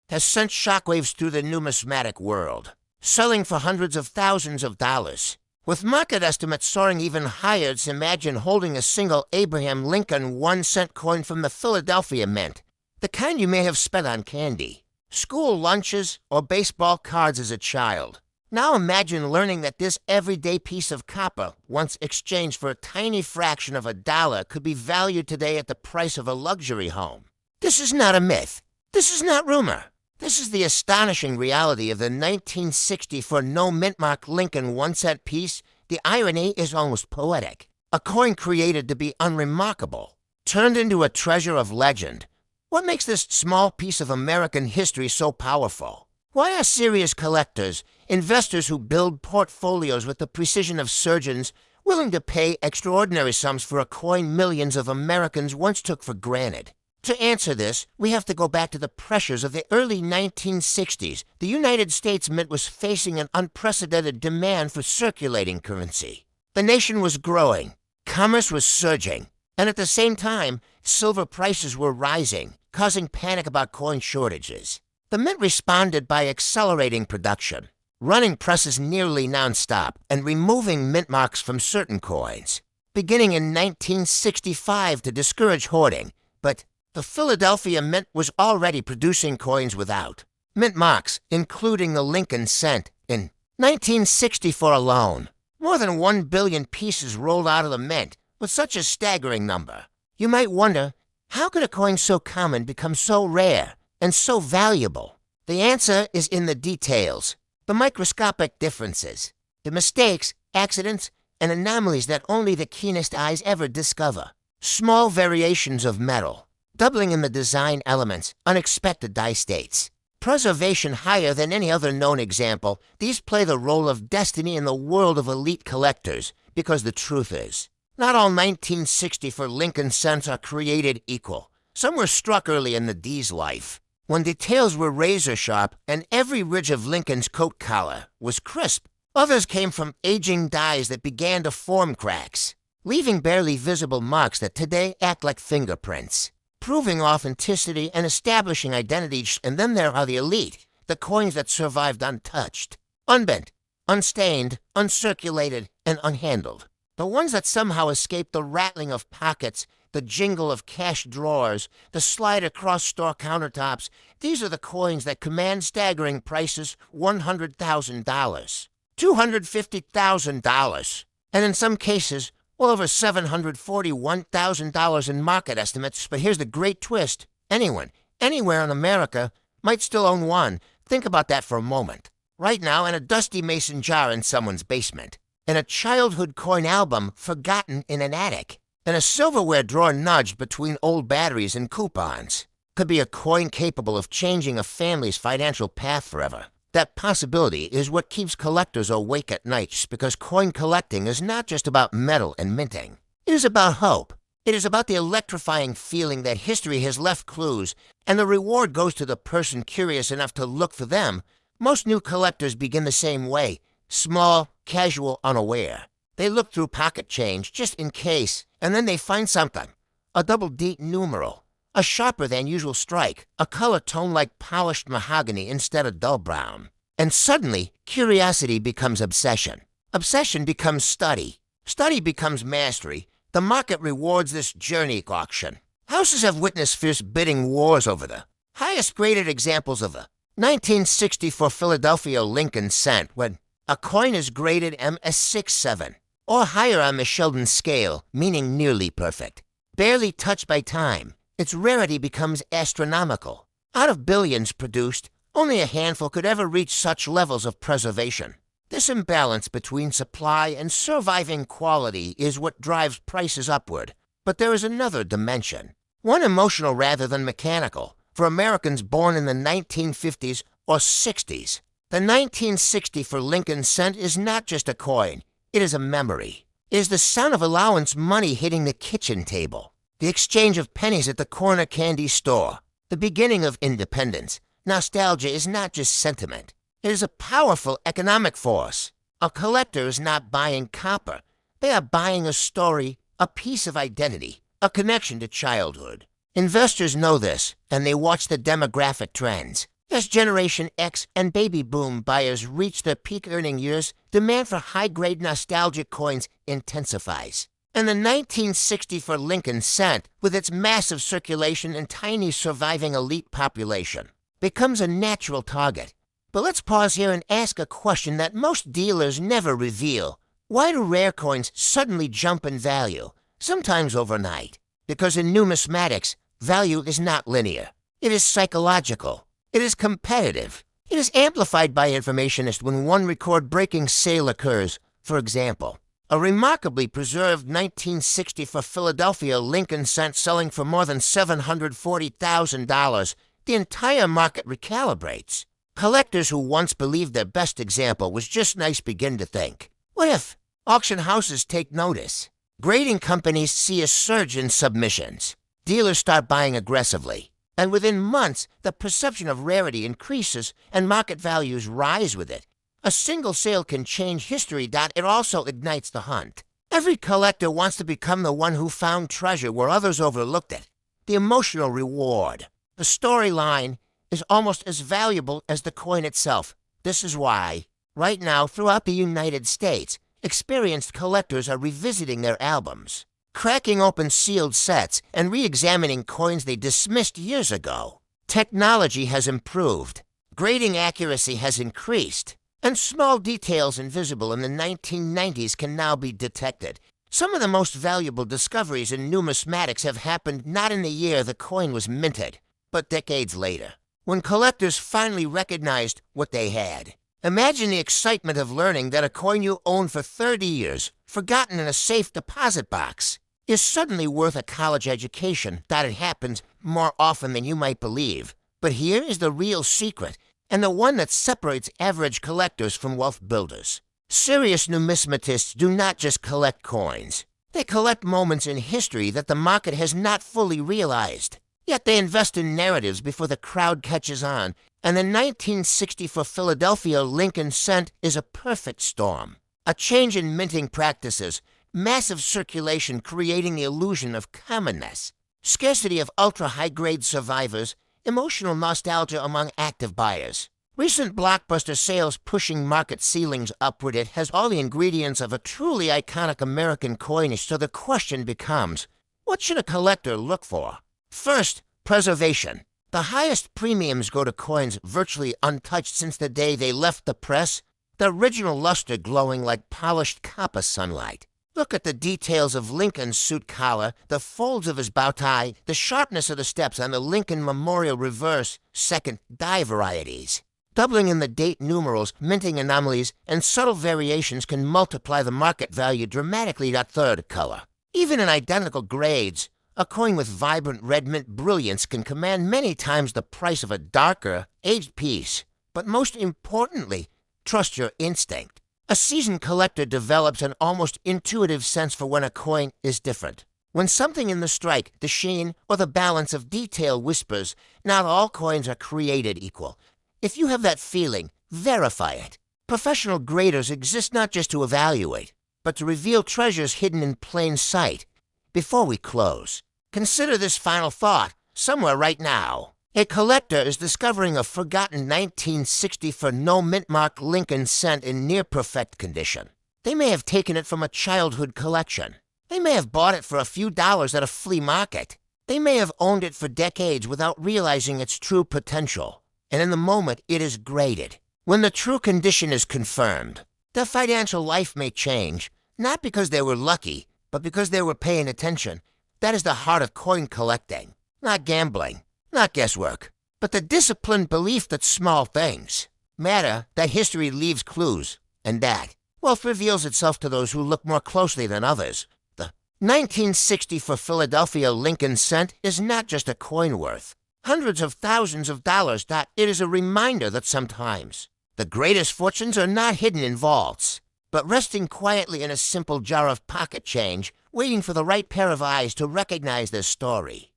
has sent shockwaves through the numismatic world, selling for hundreds of thousands of dollars. With market estimates soaring even higher, it's imagine holding a single Abraham Lincoln 1 cent coin from the Philadelphia Mint, the kind you may have spent on candy, school lunches, or baseball cards as a child. Now imagine learning that this everyday piece of copper, once exchanged for a tiny fraction of $1, could be valued today at the price of a luxury home. This is not a myth. This is not rumor. This is the astonishing reality of the 1964 no-mint-mark Lincoln 1 cent piece. The irony is almost poetic. A coin created to be unremarkable, turned into a treasure of legend. What makes this small piece of American history so powerful? Why are serious collectors, investors who build portfolios with the precision of surgeons, willing to pay extraordinary sums for a coin millions of Americans once took for granted? To answer this, we have to go back to the pressures of the early 1960s. The United States Mint was facing an unprecedented demand for circulating currency. The nation was growing, commerce was surging, and at the same time, silver prices were rising, causing panic about coin shortages. The Mint responded by accelerating production, running presses nearly nonstop, and removing mint marks from certain coins, beginning in 1965 to discourage hoarding. But the Philadelphia Mint was already producing coins without mint marks, including the Lincoln cent. In 1964 alone, more than 1 billion pieces rolled out of the mint, with such a staggering number. You might wonder, how could a coin so common become so rare and so valuable? The answer is in the details, the microscopic differences, the mistakes, accidents, and anomalies that only the keenest eyes ever discover. Small variations of metal, doubling in the design elements, unexpected die states. Preservation higher than any other known example, these play the role of destiny in the world of elite collectors, because the truth is, not all 1964 Lincoln cents are created equal. Some were struck early in the D's life, when details were razor-sharp and every ridge of Lincoln's coat collar was crisp. Others came from aging dies that began to form cracks, leaving barely visible marks that today act like fingerprints, proving authenticity and establishing identity. And then there are the elite, the coins that survived untouched, unbent, unstained, uncirculated, and unhandled. The ones that somehow escaped the rattling of pockets, the jingle of cash drawers, the slide across store countertops. These are the coins that command staggering prices: $100,000, $250,000, and in some cases, well over $741,000 in market estimates. But here's the great twist. Anyone, anywhere in America, might still own one. Think about that for a moment. Right now, in a dusty mason jar in someone's basement, in a childhood coin album forgotten in an attic, in a silverware drawer nudged between old batteries and coupons. could be a coin capable of changing a family's financial path forever. That possibility is what keeps collectors awake at night, because coin collecting is not just about metal and minting. It is about hope. It is about the electrifying feeling that history has left clues, and the reward goes to the person curious enough to look for them. Most new collectors begin the same way, small, casual, unaware. They look through pocket change just in case, and then they find something. A double-deep numeral, a sharper than usual strike, a color tone like polished mahogany instead of dull brown. And suddenly, curiosity becomes obsession. Obsession becomes study. Study becomes mastery. The market rewards this journey auction. Houses have witnessed fierce bidding wars over the highest graded examples of the 1964 Philadelphia Lincoln cent, when a coin is graded MS67 or higher on the Sheldon scale, meaning nearly perfect. Barely touched by time, its rarity becomes astronomical. Out of billions produced, only a handful could ever reach such levels of preservation. This imbalance between supply and surviving quality is what drives prices upward. But there is another dimension, one emotional rather than mechanical, for Americans born in the 1950s or 60s. The 1960 for Lincoln cent is not just a coin, it is a memory. It is the sound of allowance money hitting the kitchen table, the exchange of pennies at the corner candy store, the beginning of independence. Nostalgia is not just sentiment. It is a powerful economic force. A collector is not buying copper. They are buying a story, a piece of identity, a connection to childhood. Investors know this, and they watch the demographic trends. As Generation X and baby boom buyers reach their peak earning years, demand for high-grade nostalgic coins intensifies. And the 1960 for Lincoln cent, with its massive circulation and tiny surviving elite population, becomes a natural target. But let's pause here and ask a question that most dealers never reveal. Why do rare coins suddenly jump in value, sometimes overnight? Because in numismatics, value is not linear. It is psychological. It is competitive. It is amplified by informationists when one record-breaking sale occurs. For example, a remarkably preserved 1960 for Philadelphia Lincoln cent selling for more than $740,000. The entire market recalibrates. Collectors who once believed their best example was just nice begin to think, what if? Auction houses take notice. Grading companies see a surge in submissions. Dealers start buying aggressively. And within months, the perception of rarity increases and market values rise with it. A single sale can change history. It also ignites the hunt. Every collector wants to become the one who found treasure where others overlooked it. The emotional reward, the storyline, is almost as valuable as the coin itself. This is why, right now throughout the United States, experienced collectors are revisiting their albums, cracking open sealed sets, and re-examining coins they dismissed years ago. Technology has improved, grading accuracy has increased, and small details invisible in the 1990s can now be detected. Some of the most valuable discoveries in numismatics have happened not in the year the coin was minted, but decades later, when collectors finally recognized what they had. Imagine the excitement of learning that a coin you owned for 30 years, forgotten in a safe deposit box, is suddenly worth a college education. That it happens more often than you might believe. But here is the real secret, and the one that separates average collectors from wealth builders. Serious numismatists do not just collect coins. They collect moments in history that the market has not fully realized. Yet they invest in narratives before the crowd catches on, and the 1960 for Philadelphia Lincoln cent is a perfect storm. A change in minting practices, massive circulation creating the illusion of commonness, scarcity of ultra-high-grade survivors, emotional nostalgia among active buyers. Recent blockbuster sales pushing market ceilings upward. It has all the ingredients of a truly iconic American coinage, so the question becomes, what should a collector look for? First, preservation. The highest premiums go to coins virtually untouched since the day they left the press, the original luster glowing like polished copper sunlight. Look at the details of Lincoln's suit collar, the folds of his bow tie, the sharpness of the steps on the Lincoln Memorial reverse, second, dye varieties. Doubling in the date numerals, minting anomalies, and subtle variations can multiply the market value dramatically. Third, color. Even in identical grades, A coin with vibrant red mint brilliance can command many times the price of a darker, aged piece. But most importantly, trust your instinct. A seasoned collector develops an almost intuitive sense for when a coin is different. When something in the strike, the sheen, or the balance of detail whispers, not all coins are created equal. If you have that feeling, verify it. Professional graders exist not just to evaluate, but to reveal treasures hidden in plain sight. Before we close, consider this final thought, somewhere right now. A collector is discovering a forgotten 1964 no-mint-mark Lincoln cent in near-perfect condition. They may have taken it from a childhood collection. They may have bought it for a few dollars at a flea market. They may have owned it for decades without realizing its true potential. And in the moment, it is graded. When the true condition is confirmed, their financial life may change, not because they were lucky, but because they were paying attention. That is the heart of coin collecting. Not gambling, not guesswork, but the disciplined belief that small things matter, that history leaves clues, and that wealth reveals itself to those who look more closely than others. The 1960 for Philadelphia Lincoln cent is not just a coin worth hundreds of thousands of dollars. It is a reminder that sometimes the greatest fortunes are not hidden in vaults, but resting quietly in a simple jar of pocket change, waiting for the right pair of eyes to recognize their story.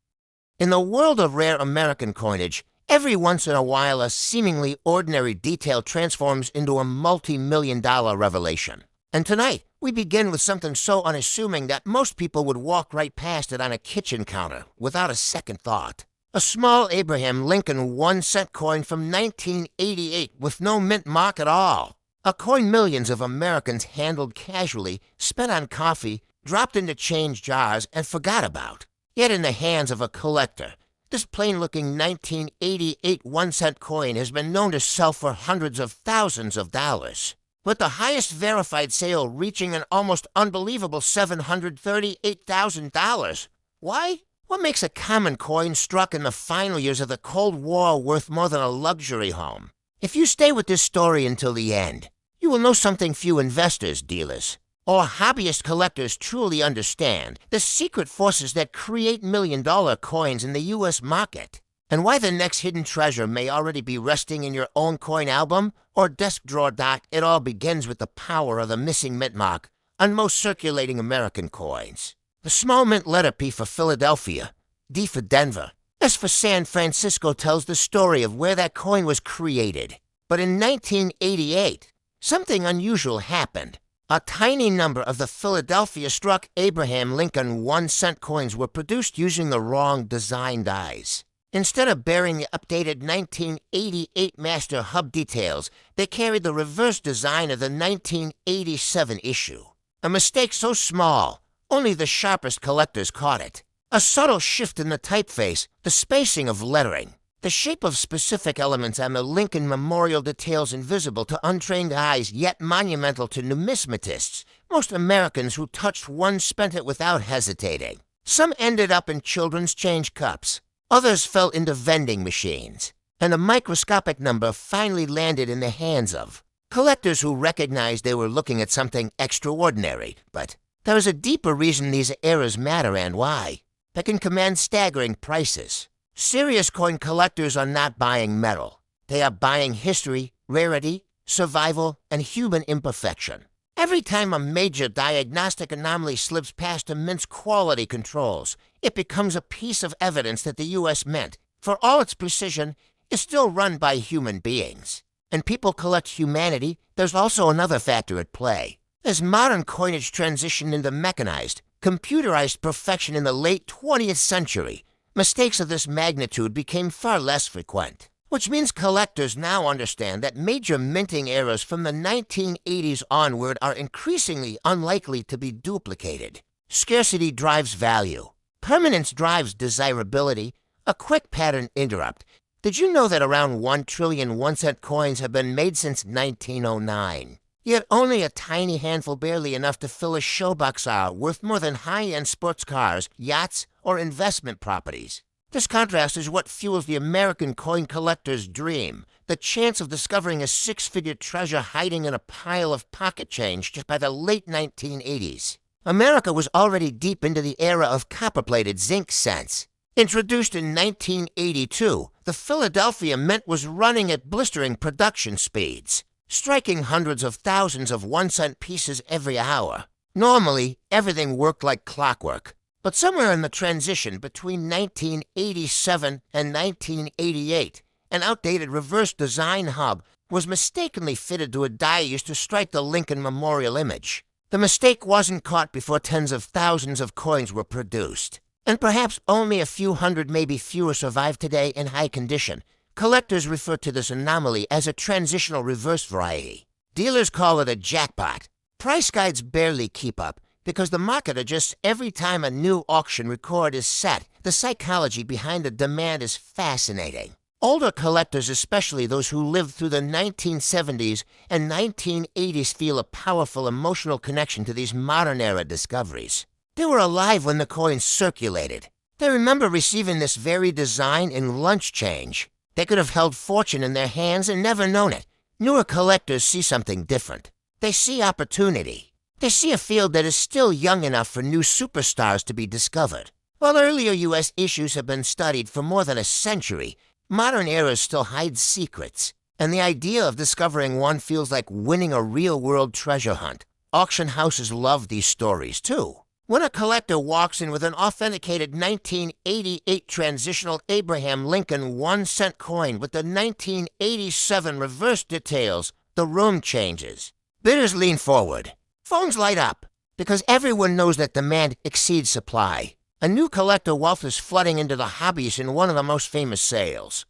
In the world of rare American coinage, every once in a while a seemingly ordinary detail transforms into a multi-million-dollar revelation. And tonight, we begin with something so unassuming that most people would walk right past it on a kitchen counter without a second thought. A small Abraham Lincoln 1-cent coin from 1988 with no mint mark at all. A coin millions of Americans handled casually, spent on coffee, dropped into change jars, and forgot about. Yet in the hands of a collector, this plain-looking 1988 1-cent coin has been known to sell for hundreds of thousands of dollars, with the highest verified sale reaching an almost unbelievable $738,000. Why? What makes a common coin struck in the final years of the Cold War worth more than a luxury home? If you stay with this story until the end, you will know something few investors, dealers, or hobbyist collectors truly understand: the secret forces that create million-dollar coins in the U.S. market, and why the next hidden treasure may already be resting in your own coin album or desk drawer. It all begins with the power of the missing mint mark on most circulating American coins. The small mint letter P for Philadelphia, D for Denver, S for San Francisco tells the story of where that coin was created. But in 1988, something unusual happened. A tiny number of the Philadelphia struck Abraham Lincoln 1-cent coins were produced using the wrong design dies. Instead of bearing the updated 1988 master hub details, they carried the reverse design of the 1987 issue. A mistake so small, only the sharpest collectors caught it. A subtle shift in the typeface, the spacing of lettering, the shape of specific elements on the Lincoln memorial details invisible to untrained eyes, yet monumental to numismatists. Most Americans who touched one spent it without hesitating. Some ended up in children's change cups. Others fell into vending machines. And a microscopic number finally landed in the hands of collectors who recognized they were looking at something extraordinary. But there is a deeper reason these errors matter, and why. They can command staggering prices. Serious coin collectors are not buying metal. They are buying history, rarity, survival, and human imperfection. Every time a major diagnostic anomaly slips past a mint's quality controls, it becomes a piece of evidence that the U.S. Mint, for all its precision, is still run by human beings. And people collect humanity. There's also another factor at play. As modern coinage transitioned into mechanized, computerized perfection in the late 20th century, mistakes of this magnitude became far less frequent, which means collectors now understand that major minting errors from the 1980s onward are increasingly unlikely to be duplicated. Scarcity drives value. Permanence drives desirability. A quick pattern interrupt. Did you know that around 1 trillion 1-cent coins have been made since 1909? Yet only a tiny handful, barely enough to fill a showbox, are worth more than high-end sports cars, yachts, or investment properties. This contrast is what fuels the American coin collector's dream, the chance of discovering a 6-figure treasure hiding in a pile of pocket change just by the late 1980s. America was already deep into the era of copper-plated zinc cents. Introduced in 1982, the Philadelphia Mint was running at blistering production speeds, striking hundreds of thousands of 1-cent pieces every hour. Normally, everything worked like clockwork. But somewhere in the transition between 1987 and 1988, an outdated reverse design hub was mistakenly fitted to a die used to strike the Lincoln Memorial image. The mistake wasn't caught before tens of thousands of coins were produced. And perhaps only a few hundred, maybe fewer, survive today in high condition. Collectors refer to this anomaly as a transitional reverse variety. Dealers call it a jackpot. Price guides barely keep up because the market adjusts every time a new auction record is set. The psychology behind the demand is fascinating. Older collectors, especially those who lived through the 1970s and 1980s, feel a powerful emotional connection to these modern-era discoveries. They were alive when the coins circulated. They remember receiving this very design in lunch change. They could have held fortune in their hands and never known it. Newer collectors see something different. They see opportunity. They see a field that is still young enough for new superstars to be discovered. While earlier U.S. issues have been studied for more than a century, modern eras still hide secrets, and the idea of discovering one feels like winning a real-world treasure hunt. Auction houses love these stories, too. When a collector walks in with an authenticated 1988 transitional Abraham Lincoln 1-cent coin with the 1987 reverse details, the room changes. Bidders lean forward. Phones light up, because everyone knows that demand exceeds supply. A new collector wealth is flooding into the hobbies in one of the most famous sales.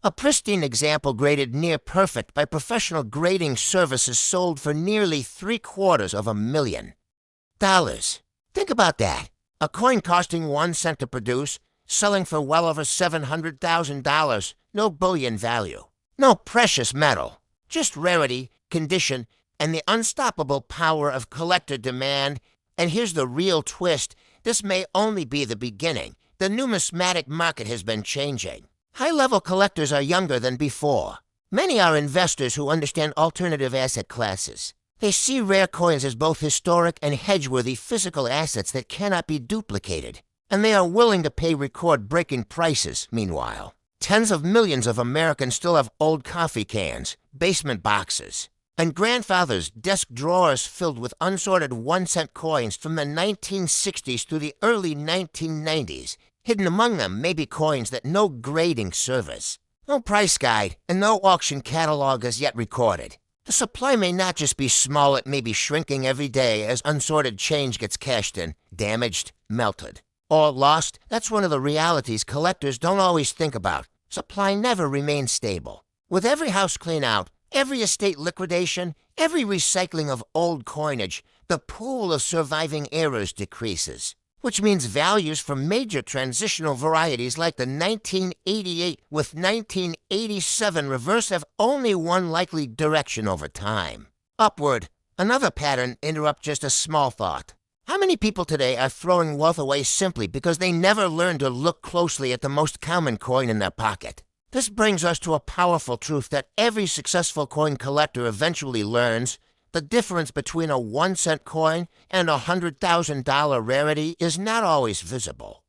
A pristine example graded near perfect by professional grading services sold for nearly $750,000. Think about that. A coin costing 1 cent to produce, selling for well over $700,000. No bullion value. No precious metal. Just rarity, condition, and the unstoppable power of collector demand. And here's the real twist. This may only be the beginning. The numismatic market has been changing. High-level collectors are younger than before. Many are investors who understand alternative asset classes. They see rare coins as both historic and hedge-worthy physical assets that cannot be duplicated. And they are willing to pay record-breaking prices, meanwhile. Tens of millions of Americans still have old coffee cans, basement boxes, and grandfather's desk drawers filled with unsorted 1-cent coins from the 1960s through the early 1990s. Hidden among them may be coins that no grading service, no price guide, and no auction catalog as yet recorded. The supply may not just be small, it may be shrinking every day as unsorted change gets cashed in, damaged, melted, or lost. That's one of the realities collectors don't always think about. Supply never remains stable. With every house clean out, every estate liquidation, every recycling of old coinage, the pool of surviving errors decreases, which means values for major transitional varieties like the 1988 with 1987 reverse have only one likely direction over time: upward. Another pattern interrupts just a small thought. How many people today are throwing wealth away simply because they never learned to look closely at the most common coin in their pocket? This brings us to a powerful truth that every successful coin collector eventually learns. The difference between a 1-cent coin and a $100,000 rarity is not always visible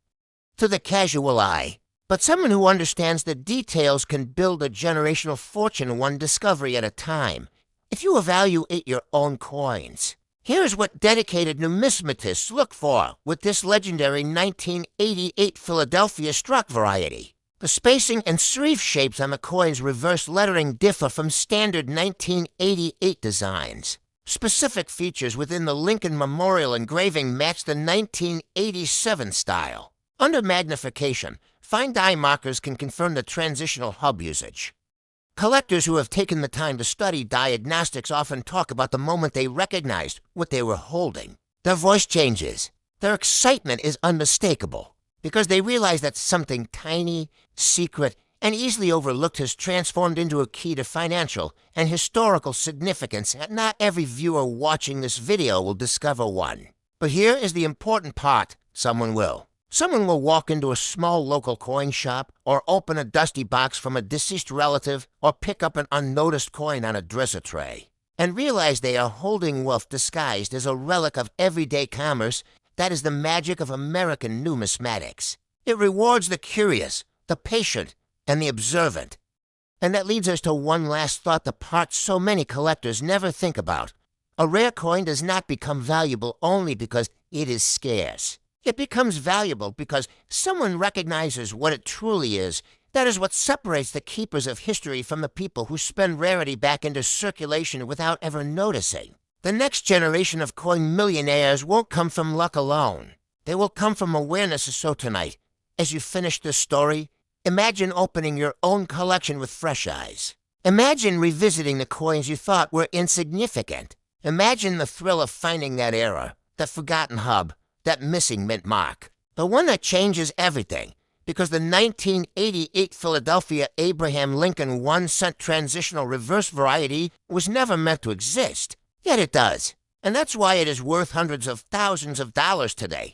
to the casual eye, but someone who understands the details can build a generational fortune one discovery at a time. If you evaluate your own coins, here's what dedicated numismatists look for with this legendary 1988 Philadelphia Struck variety. The spacing and serif shapes on the coin's reverse lettering differ from standard 1988 designs. Specific features within the Lincoln Memorial engraving match the 1987 style. Under magnification, fine die markers can confirm the transitional hub usage. Collectors who have taken the time to study diagnostics often talk about the moment they recognized what they were holding. Their voice changes. Their excitement is unmistakable, because they realize that something tiny, secret, and easily overlooked has transformed into a key to financial and historical significance, and not every viewer watching this video will discover one. But here is the important part: someone will. Someone will walk into a small local coin shop, or open a dusty box from a deceased relative, or pick up an unnoticed coin on a dresser tray. and realize they are holding wealth disguised as a relic of everyday commerce. That is the magic of American numismatics. It rewards the curious, the patient, and the observant. And that leads us to one last thought, the part so many collectors never think about. A rare coin does not become valuable only because it is scarce. It becomes valuable because someone recognizes what it truly is. That is what separates the keepers of history from the people who spend rarity back into circulation without ever noticing. The next generation of coin millionaires won't come from luck alone. They will come from awareness. So tonight, as you finish this story, imagine opening your own collection with fresh eyes. Imagine revisiting the coins you thought were insignificant. Imagine the thrill of finding that error, that forgotten hub, that missing mint mark. The one that changes everything, because the 1988 Philadelphia Abraham Lincoln 1-cent transitional reverse variety was never meant to exist. Yet it does. And that's why it is worth hundreds of thousands of dollars today.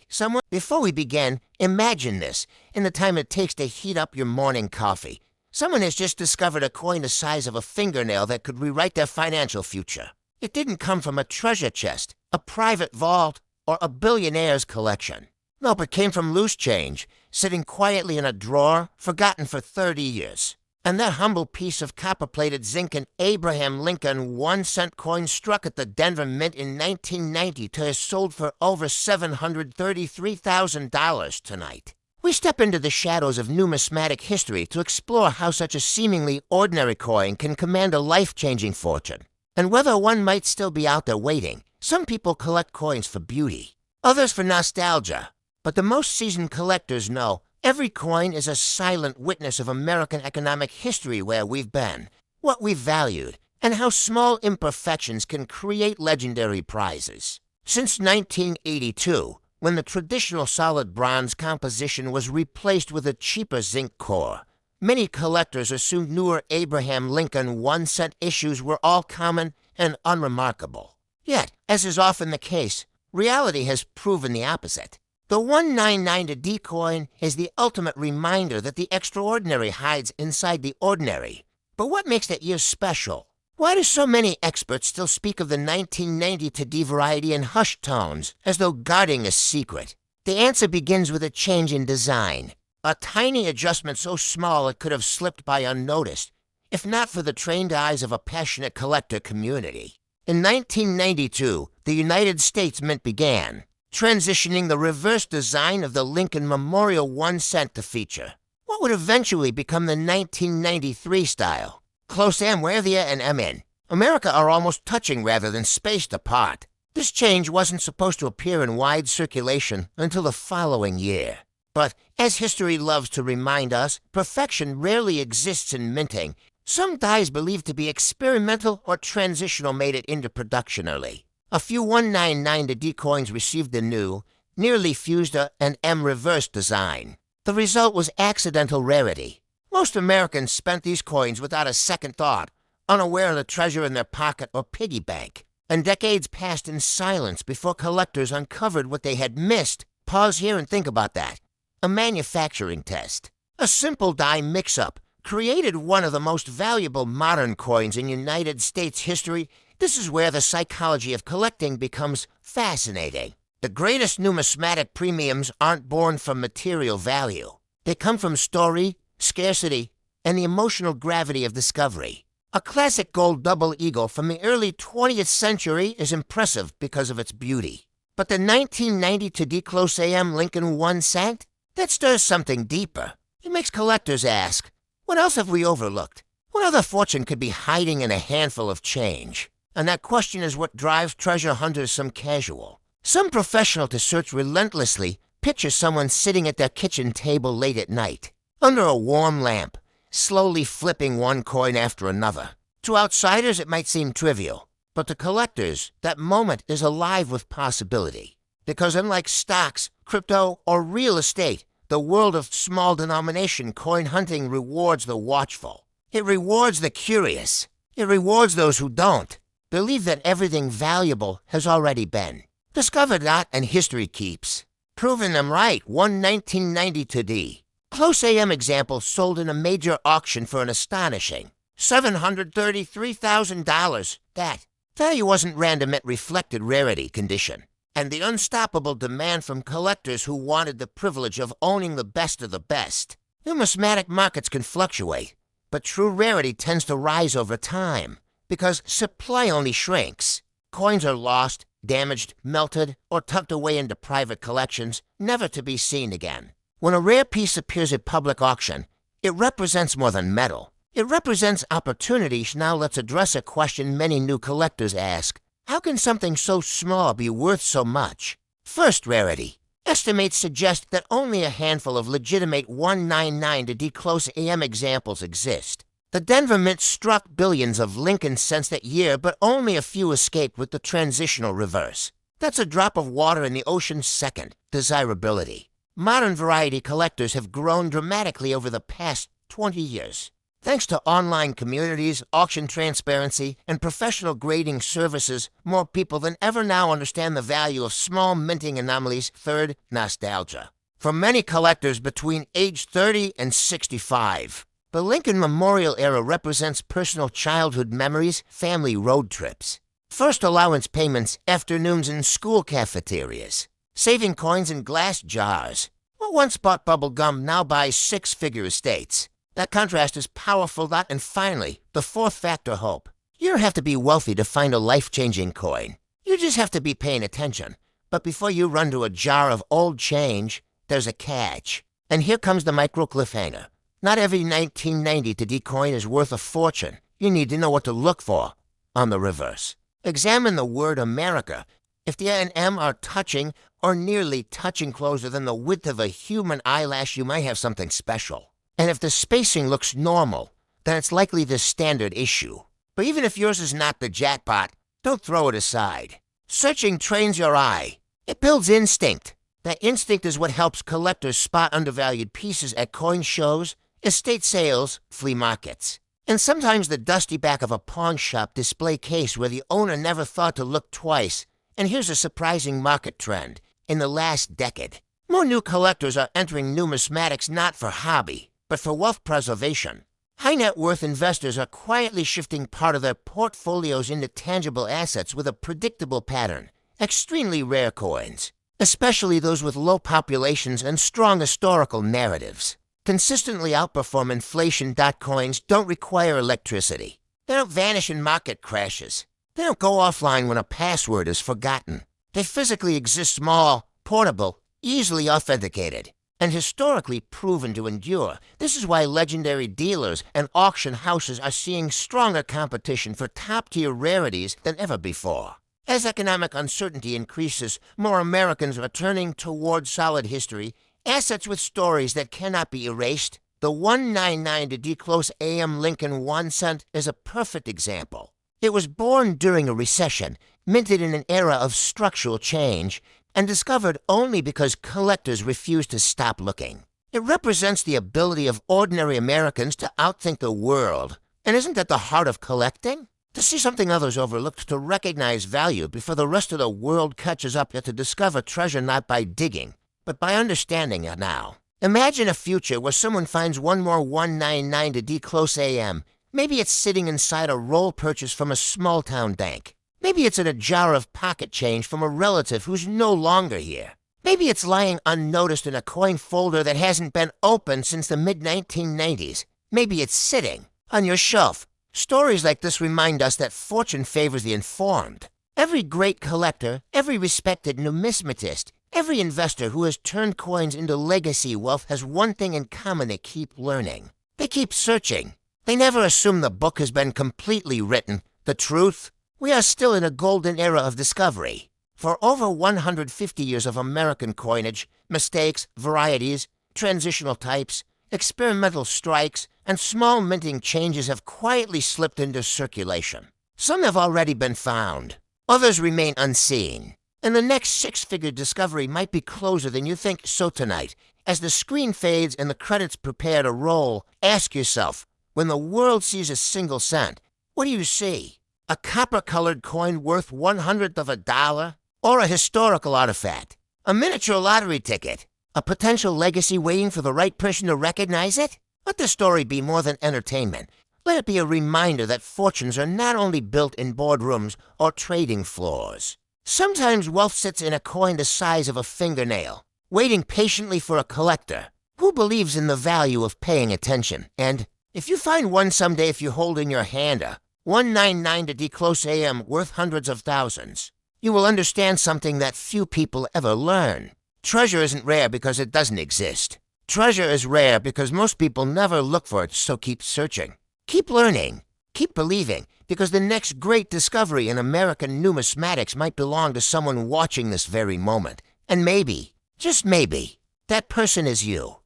Before we begin, imagine this, in the time it takes to heat up your morning coffee. Someone has just discovered a coin the size of a fingernail that could rewrite their financial future. It didn't come from a treasure chest, a private vault, or a billionaire's collection. Nope, it came from loose change, sitting quietly in a drawer, forgotten for 30 years. And that humble piece of copper-plated zinc and Abraham Lincoln 1-cent coin struck at the Denver Mint in 1990 to have sold for over $733,000 tonight. We step into the shadows of numismatic history to explore how such a seemingly ordinary coin can command a life-changing fortune. And whether one might still be out there waiting, some people collect coins for beauty, others for nostalgia. But the most seasoned collectors know every coin is a silent witness of American economic history, where we've been, what we've valued, and how small imperfections can create legendary prizes. Since 1982, when the traditional solid bronze composition was replaced with a cheaper zinc core, many collectors assumed newer Abraham Lincoln 1-cent issues were all common and unremarkable. Yet, as is often the case, reality has proven the opposite. The 199 coin is the ultimate reminder that the extraordinary hides inside the ordinary. But what makes that year special? Why do so many experts still speak of the 1990 variety in hushed tones, as though guarding a secret? The answer begins with a change in design. A tiny adjustment so small it could have slipped by unnoticed, if not for the trained eyes of a passionate collector community. In 1992, the United States Mint began, transitioning the reverse design of the Lincoln Memorial 1-cent to feature what would eventually become the 1993 style. Close M, where the and M in America are almost touching rather than spaced apart. This change wasn't supposed to appear in wide circulation until the following year. But, as history loves to remind us, perfection rarely exists in minting. Some dies believed to be experimental or transitional made it into production early. A few 199 coins received the new, nearly fused and M reverse design. The result was accidental rarity. Most Americans spent these coins without a second thought, unaware of the treasure in their pocket or piggy bank. And decades passed in silence before collectors uncovered what they had missed. Pause here and think about that. A manufacturing test. A simple die mix-up created one of the most valuable modern coins in United States history. This is where the psychology of collecting becomes fascinating. The greatest numismatic premiums aren't born from material value. They come from story, scarcity, and the emotional gravity of discovery. A classic gold double eagle from the early 20th century is impressive because of its beauty. But the 1990 Close AM Lincoln 1-cent? That stirs something deeper. It makes collectors ask, what else have we overlooked? What other fortune could be hiding in a handful of change? And that question is what drives treasure hunters, some casual, some professional, to search relentlessly. Picture someone sitting at their kitchen table late at night, under a warm lamp, slowly flipping one coin after another. To outsiders it might seem trivial, but to collectors, that moment is alive with possibility. Because unlike stocks, crypto, or real estate, the world of small denomination coin hunting rewards the watchful. It rewards the curious. It rewards those who don't believe that everything valuable has already been discovered, and history keeps proving them right. One 1992 Close AM example sold in a major auction for an astonishing $733,000. That Value wasn't random, it reflected rarity condition, and the unstoppable demand from collectors who wanted the privilege of owning the best of the best. Numismatic markets can fluctuate, but true rarity tends to rise over time, because supply only shrinks. Coins are lost, damaged, melted, or tucked away into private collections, never to be seen again. When a rare piece appears at public auction, it represents more than metal. It represents opportunity. Now let's address a question many new collectors ask. How can something so small be worth so much? First, rarity. Estimates suggest that only a handful of legitimate 199 to D-close AM examples exist. The Denver Mint struck billions of Lincoln cents that year, but only a few escaped with the transitional reverse. That's a drop of water in the ocean's second, desirability. Modern variety collectors have grown dramatically over the past 20 years. Thanks to online communities, auction transparency, and professional grading services, more people than ever now understand the value of small minting anomalies. Third, nostalgia. For many collectors between age 30 and 65, the Lincoln Memorial era represents personal childhood memories, family road trips, first allowance payments, afternoons in school cafeterias, saving coins in glass jars. What once bought bubble gum now buys six-figure estates. That contrast is powerful. And finally, the fourth factor, hope. You don't have to be wealthy to find a life-changing coin. You just have to be paying attention. But before you run to a jar of old change, there's a catch. And here comes the micro cliffhanger. Not every 1990 to D coin is worth a fortune. You need to know what to look for on the reverse. Examine the word America. If the N and M are touching or nearly touching closer than the width of a human eyelash, you might have something special. And if the spacing looks normal, then it's likely the standard issue. But even if yours is not the jackpot, don't throw it aside. Searching trains your eye. It builds instinct. That instinct is what helps collectors spot undervalued pieces at coin shows, estate sales, flea markets, and sometimes the dusty back of a pawn shop display case where the owner never thought to look twice. And here's a surprising market trend. In the last decade, more new collectors are entering numismatics not for hobby, but for wealth preservation. High net worth investors are quietly shifting part of their portfolios into tangible assets with a predictable pattern. Extremely rare coins, especially those with low populations and strong historical narratives, consistently outperform inflation. Coins don't require electricity. They don't vanish in market crashes. They don't go offline when a password is forgotten. They physically exist small, portable, easily authenticated, and historically proven to endure. This is why legendary dealers and auction houses are seeing stronger competition for top-tier rarities than ever before. As economic uncertainty increases, more Americans are turning toward solid history, assets with stories that cannot be erased. The 199 to D-close AM Lincoln 1 cent is a perfect example. It was born during a recession, minted in an era of structural change, and discovered only because collectors refused to stop looking. It represents the ability of ordinary Americans to outthink the world. And isn't that the heart of collecting? To see something others overlooked, to recognize value before the rest of the world catches up, yet to discover treasure not by digging, but by understanding it now. Imagine a future where someone finds one more 199 to D-close AM. Maybe it's sitting inside a roll purchase from a small-town bank. Maybe it's in a jar of pocket change from a relative who's no longer here. Maybe it's lying unnoticed in a coin folder that hasn't been opened since the mid-1990s. Maybe it's sitting on your shelf. Stories like this remind us that fortune favors the informed. Every great collector, every respected numismatist, every investor who has turned coins into legacy wealth has one thing in common: they keep learning. They keep searching. They never assume the book has been completely written. The truth? We are still in a golden era of discovery. For over 150 years of American coinage, mistakes, varieties, transitional types, experimental strikes, and small minting changes have quietly slipped into circulation. Some have already been found. Others remain unseen. And the next six-figure discovery might be closer than you think. So tonight, as the screen fades and the credits prepare to roll, ask yourself, when the world sees a single cent, what do you see? A copper-colored coin worth 1/100th of a dollar? Or a historical artifact? A miniature lottery ticket? A potential legacy waiting for the right person to recognize it? Let the story be more than entertainment. Let it be a reminder that fortunes are not only built in boardrooms or trading floors. Sometimes wealth sits in a coin the size of a fingernail, waiting patiently for a collector who believes in the value of paying attention. And if you find one someday, if you hold in your hand a 199 to D close AM worth hundreds of thousands, you will understand something that few people ever learn. Treasure isn't rare because it doesn't exist. Treasure is rare because most people never look for it, so keep searching. Keep learning. Keep believing, because the next great discovery in American numismatics might belong to someone watching this very moment. And maybe, just maybe, that person is you.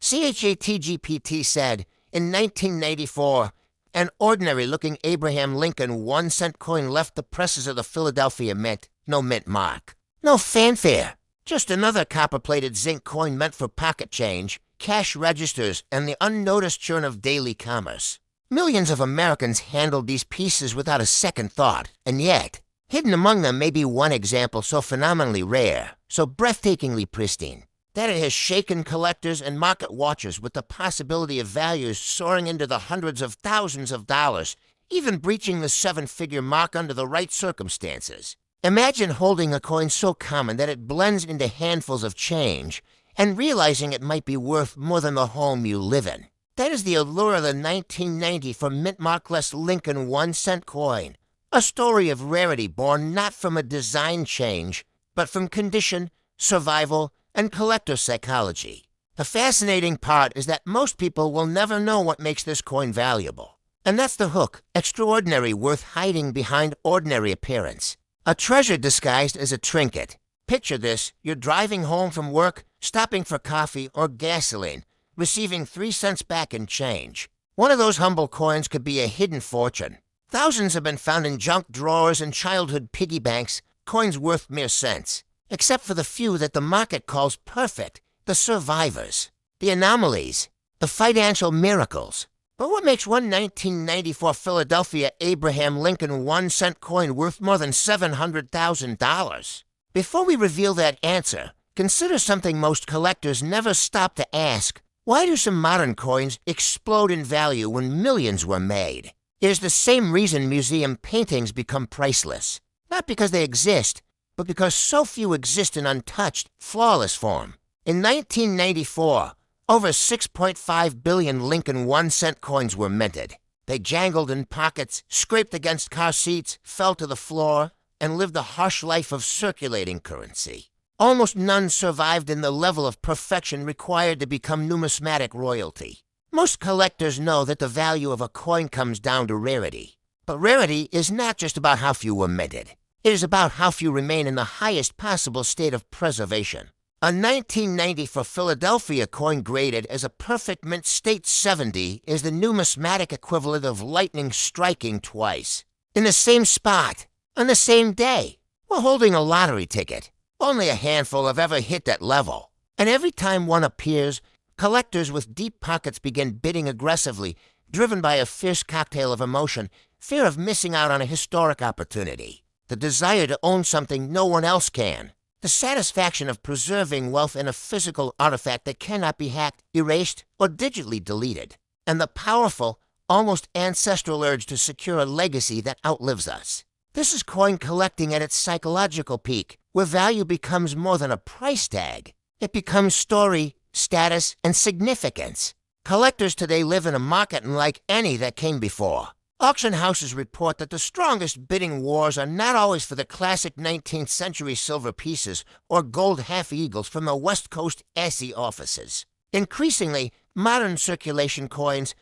CHATGPT said, in 1994, an ordinary-looking Abraham Lincoln 1-cent coin left the presses of the Philadelphia Mint. No mint mark. No fanfare. Just another copper-plated zinc coin meant for pocket change, cash registers, and the unnoticed churn of daily commerce. Millions of Americans handled these pieces without a second thought, and yet, hidden among them may be one example so phenomenally rare, so breathtakingly pristine, that it has shaken collectors and market watchers with the possibility of values soaring into the hundreds of thousands of dollars, even breaching the seven-figure mark under the right circumstances. Imagine holding a coin so common that it blends into handfuls of change, and realizing it might be worth more than the home you live in. That is the allure of the 1994 mint-markless Lincoln 1-cent coin, a story of rarity born not from a design change, but from condition, survival, and collector psychology. The fascinating part is that most people will never know what makes this coin valuable. And that's the hook, extraordinary, worth hiding behind ordinary appearance. A treasure disguised as a trinket. Picture this, you're driving home from work, stopping for coffee or gasoline, receiving 3 cents back in change. One of those humble coins could be a hidden fortune. Thousands have been found in junk drawers and childhood piggy banks, coins worth mere cents. Except for the few that the market calls perfect, the survivors, the anomalies, the financial miracles. But what makes one 1994 Philadelphia Abraham Lincoln 1-cent coin worth more than $700,000? Before we reveal that answer, consider something most collectors never stop to ask. Why do some modern coins explode in value when millions were made? It is the same reason museum paintings become priceless. Not because they exist, but because so few exist in untouched, flawless form. In 1994, over 6.5 billion Lincoln 1-cent coins were minted. They jangled in pockets, scraped against car seats, fell to the floor, and lived the harsh life of circulating currency. Almost none survived in the level of perfection required to become numismatic royalty. Most collectors know that the value of a coin comes down to rarity. But rarity is not just about how few were minted. It is about how few remain in the highest possible state of preservation. A 1994 Philadelphia coin graded as a perfect mint state 70 is the numismatic equivalent of lightning striking twice. In the same spot, on the same day, while holding a lottery ticket. Only a handful have ever hit that level. And every time one appears, collectors with deep pockets begin bidding aggressively, driven by a fierce cocktail of emotion, fear of missing out on a historic opportunity, the desire to own something no one else can, the satisfaction of preserving wealth in a physical artifact that cannot be hacked, erased, or digitally deleted, and the powerful, almost ancestral urge to secure a legacy that outlives us. This is coin collecting at its psychological peak, where value becomes more than a price tag. It becomes story, status, and significance. Collectors today live in a market unlike any that came before. Auction houses report that the strongest bidding wars are not always for the classic 19th century silver pieces or gold half-eagles from the West Coast assy offices. Increasingly, modern circulation coins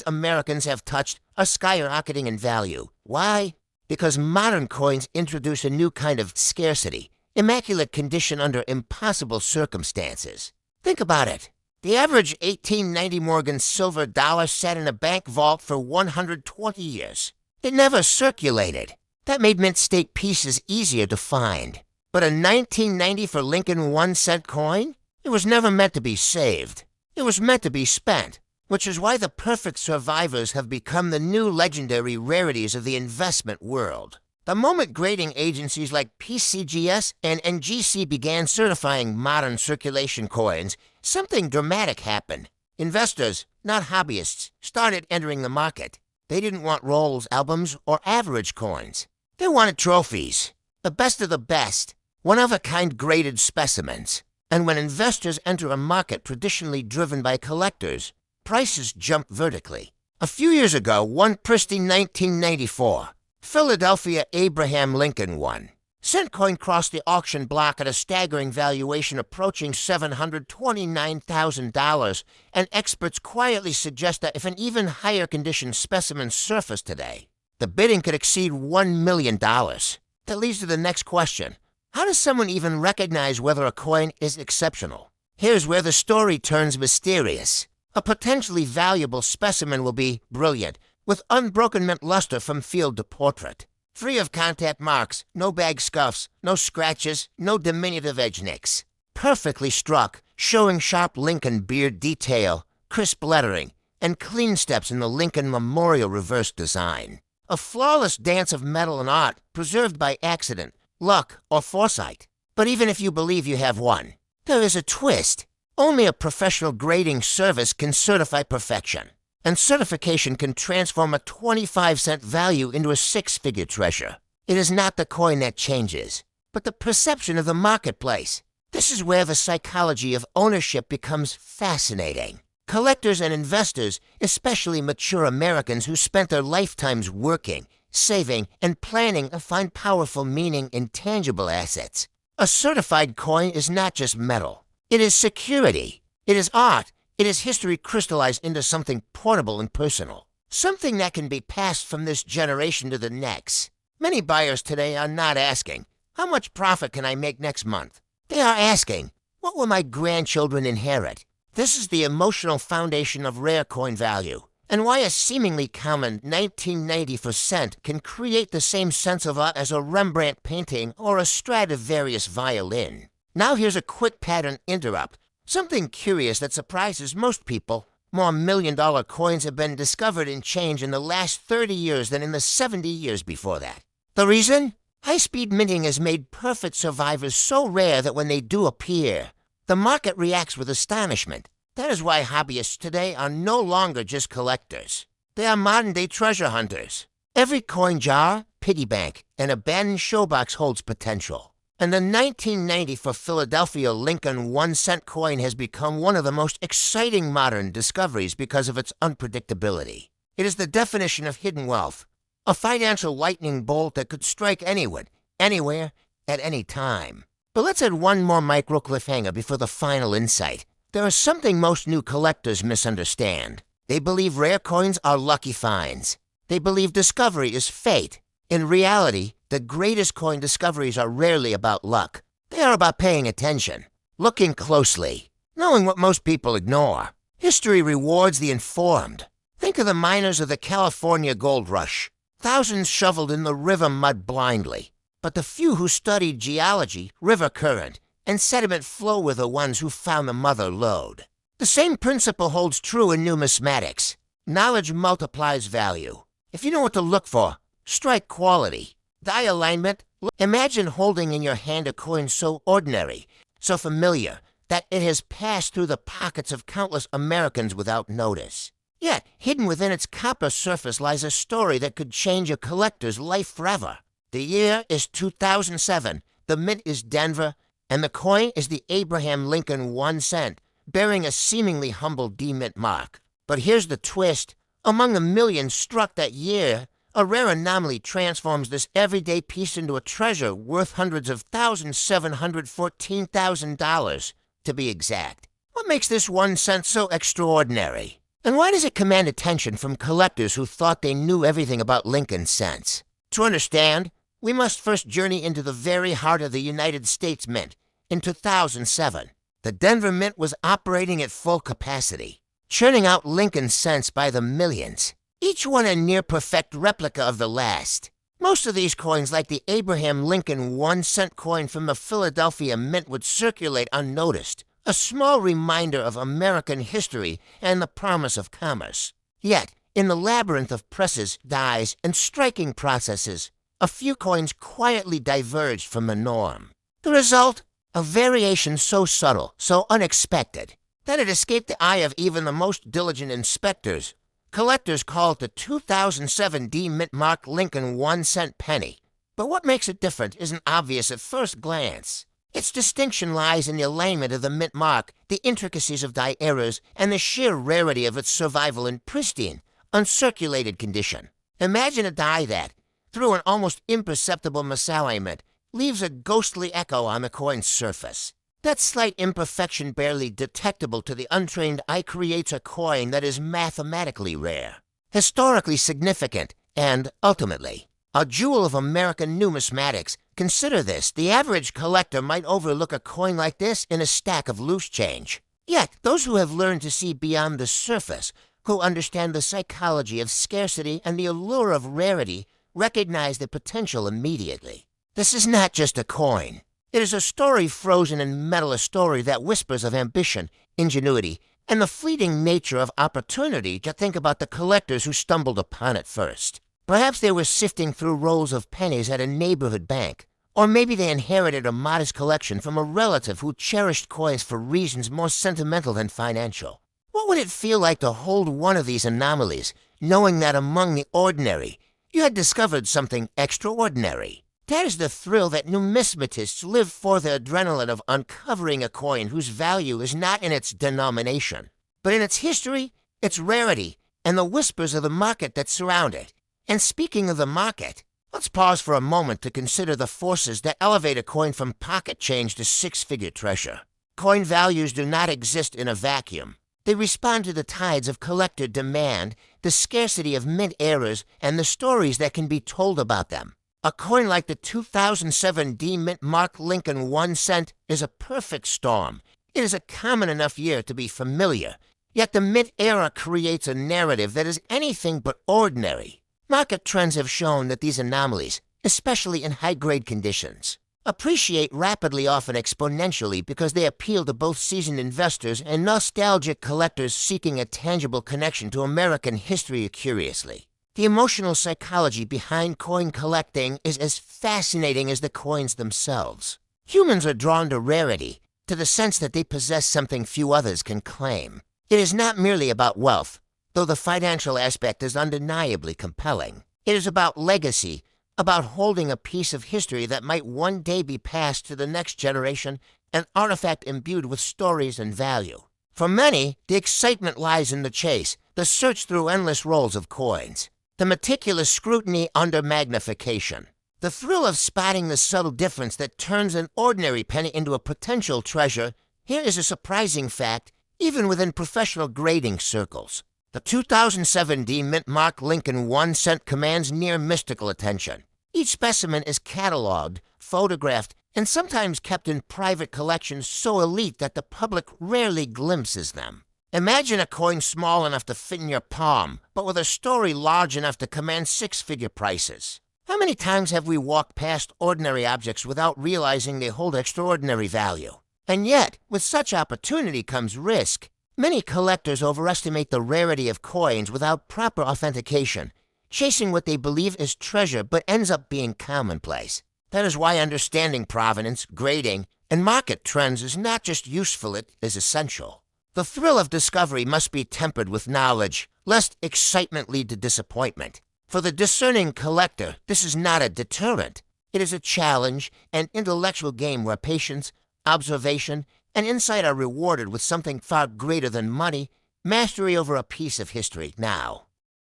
Americans have touched, are skyrocketing in value. Why? Because modern coins introduce a new kind of scarcity, immaculate condition under impossible circumstances. Think about it. The average 1890 Morgan silver dollar sat in a bank vault for 120 years. It never circulated. That made mint state pieces easier to find. But a 1990 for Lincoln 1-cent coin? It was never meant to be saved. It was meant to be spent, which is why the perfect survivors have become the new legendary rarities of the investment world. The moment grading agencies like PCGS and NGC began certifying modern circulation coins, something dramatic happened. Investors, not hobbyists, started entering the market. They didn't want rolls, albums, or average coins. They wanted trophies, the best of the best, one-of-a-kind graded specimens. And when investors enter a market traditionally driven by collectors, prices jump vertically. A few years ago, one pristine 1994, Philadelphia Abraham Lincoln won. Cent coin crossed the auction block at a staggering valuation approaching $729,000, and experts quietly suggest that if an even higher condition specimen surfaced today, the bidding could exceed $1 million. That leads to the next question. How does someone even recognize whether a coin is exceptional? Here's where the story turns mysterious. A potentially valuable specimen will be brilliant, with unbroken mint luster from field to portrait. Free of contact marks, no bag scuffs, no scratches, no diminutive edge nicks. Perfectly struck, showing sharp Lincoln beard detail, crisp lettering, and clean steps in the Lincoln Memorial reverse design. A flawless dance of metal and art preserved by accident, luck, or foresight. But even if you believe you have one, there is a twist. Only a professional grading service can certify perfection. And certification can transform a 25-cent value into a six-figure treasure. It is not the coin that changes, but the perception of the marketplace. This is where the psychology of ownership becomes fascinating. Collectors and investors, especially mature Americans who spent their lifetimes working, saving, and planning, find powerful meaning in tangible assets. A certified coin is not just metal. It is security. It is art. It is history crystallized into something portable and personal. Something that can be passed from this generation to the next. Many buyers today are not asking, how much profit can I make next month? They are asking, what will my grandchildren inherit? This is the emotional foundation of rare coin value, and why a seemingly common 1990 cent can create the same sense of art as a Rembrandt painting or a Stradivarius violin. Now here's a quick pattern interrupt. Something curious that surprises most people. More million-dollar coins have been discovered in change in the last 30 years than in the 70 years before that. The reason? High-speed minting has made perfect survivors so rare that when they do appear, the market reacts with astonishment. That is why hobbyists today are no longer just collectors. They are modern-day treasure hunters. Every coin jar, piggy bank, and abandoned showbox holds potential. And the 1990 for Philadelphia Lincoln 1-cent coin has become one of the most exciting modern discoveries because of its unpredictability. It is the definition of hidden wealth, a financial lightning bolt that could strike anyone, anywhere, at any time. But let's add one more micro cliffhanger before the final insight. There is something most new collectors misunderstand. They believe rare coins are lucky finds. They believe discovery is fate. In reality, the greatest coin discoveries are rarely about luck. They are about paying attention, looking closely, knowing what most people ignore. History rewards the informed. Think of the miners of the California gold rush. Thousands shoveled in the river mud blindly. But the few who studied geology, river current, and sediment flow were the ones who found the mother lode. The same principle holds true in numismatics. Knowledge multiplies value. If you know what to look for, strike quality. Die alignment. Imagine holding in your hand a coin so ordinary, so familiar, that it has passed through the pockets of countless Americans without notice. Yet, hidden within its copper surface lies a story that could change a collector's life forever. The year is 2007, the mint is Denver, and the coin is the Abraham Lincoln 1 cent, bearing a seemingly humble D-mint mark. But here's the twist. Among the millions struck that year, a rare anomaly transforms this everyday piece into a treasure worth hundreds of thousands, $714,000 to be exact. What makes this 1 cent so extraordinary? And why does it command attention from collectors who thought they knew everything about Lincoln cents? To understand, we must first journey into the very heart of the United States Mint in 2007. The Denver Mint was operating at full capacity, churning out Lincoln cents by the millions. Each one a near-perfect replica of the last. Most of these coins, like the Abraham Lincoln 1 cent coin from the Philadelphia Mint, would circulate unnoticed, a small reminder of American history and the promise of commerce. Yet, in the labyrinth of presses, dies, and striking processes, a few coins quietly diverged from the norm. The result? A variation so subtle, so unexpected, that it escaped the eye of even the most diligent inspectors. Collectors call it the 2007 D-Mint Mark Lincoln 1-cent penny. But what makes it different isn't obvious at first glance. Its distinction lies in the alignment of the mint mark, the intricacies of die errors, and the sheer rarity of its survival in pristine, uncirculated condition. Imagine a die that, through an almost imperceptible misalignment, leaves a ghostly echo on the coin's surface. That slight imperfection barely detectable to the untrained eye creates a coin that is mathematically rare, historically significant, and, ultimately, a jewel of American numismatics. Consider this: the average collector might overlook a coin like this in a stack of loose change. Yet, those who have learned to see beyond the surface, who understand the psychology of scarcity and the allure of rarity, recognize the potential immediately. This is not just a coin. It is a story frozen in metal, a story that whispers of ambition, ingenuity, and the fleeting nature of opportunity. To think about the collectors who stumbled upon it first. Perhaps they were sifting through rolls of pennies at a neighborhood bank, or maybe they inherited a modest collection from a relative who cherished coins for reasons more sentimental than financial. What would it feel like to hold one of these anomalies, knowing that among the ordinary, you had discovered something extraordinary? That is the thrill that numismatists live for, the adrenaline of uncovering a coin whose value is not in its denomination, but in its history, its rarity, and the whispers of the market that surround it. And speaking of the market, let's pause for a moment to consider the forces that elevate a coin from pocket change to six-figure treasure. Coin values do not exist in a vacuum. They respond to the tides of collector demand, the scarcity of mint errors, and the stories that can be told about them. A coin like the 2007 D-Mint Mark Lincoln 1-cent is a perfect storm. It is a common enough year to be familiar, yet the mint era creates a narrative that is anything but ordinary. Market trends have shown that these anomalies, especially in high-grade conditions, appreciate rapidly, often exponentially, because they appeal to both seasoned investors and nostalgic collectors seeking a tangible connection to American history curiously. The emotional psychology behind coin collecting is as fascinating as the coins themselves. Humans are drawn to rarity, to the sense that they possess something few others can claim. It is not merely about wealth, though the financial aspect is undeniably compelling. It is about legacy, about holding a piece of history that might one day be passed to the next generation, an artifact imbued with stories and value. For many, the excitement lies in the chase, the search through endless rolls of coins, the meticulous scrutiny under magnification, the thrill of spotting the subtle difference that turns an ordinary penny into a potential treasure. Here is a surprising fact, even within professional grading circles. The 2007 D-Mint Mark Lincoln 1-cent commands near mystical attention. Each specimen is cataloged, photographed, and sometimes kept in private collections so elite that the public rarely glimpses them. Imagine a coin small enough to fit in your palm, but with a story large enough to command six-figure prices. How many times have we walked past ordinary objects without realizing they hold extraordinary value? And yet, with such opportunity comes risk. Many collectors overestimate the rarity of coins without proper authentication, chasing what they believe is treasure but ends up being commonplace. That is why understanding provenance, grading, and market trends is not just useful, it is essential. The thrill of discovery must be tempered with knowledge, lest excitement lead to disappointment. For the discerning collector, this is not a deterrent. It is a challenge, an intellectual game where patience, observation, and insight are rewarded with something far greater than money, mastery over a piece of history. Now,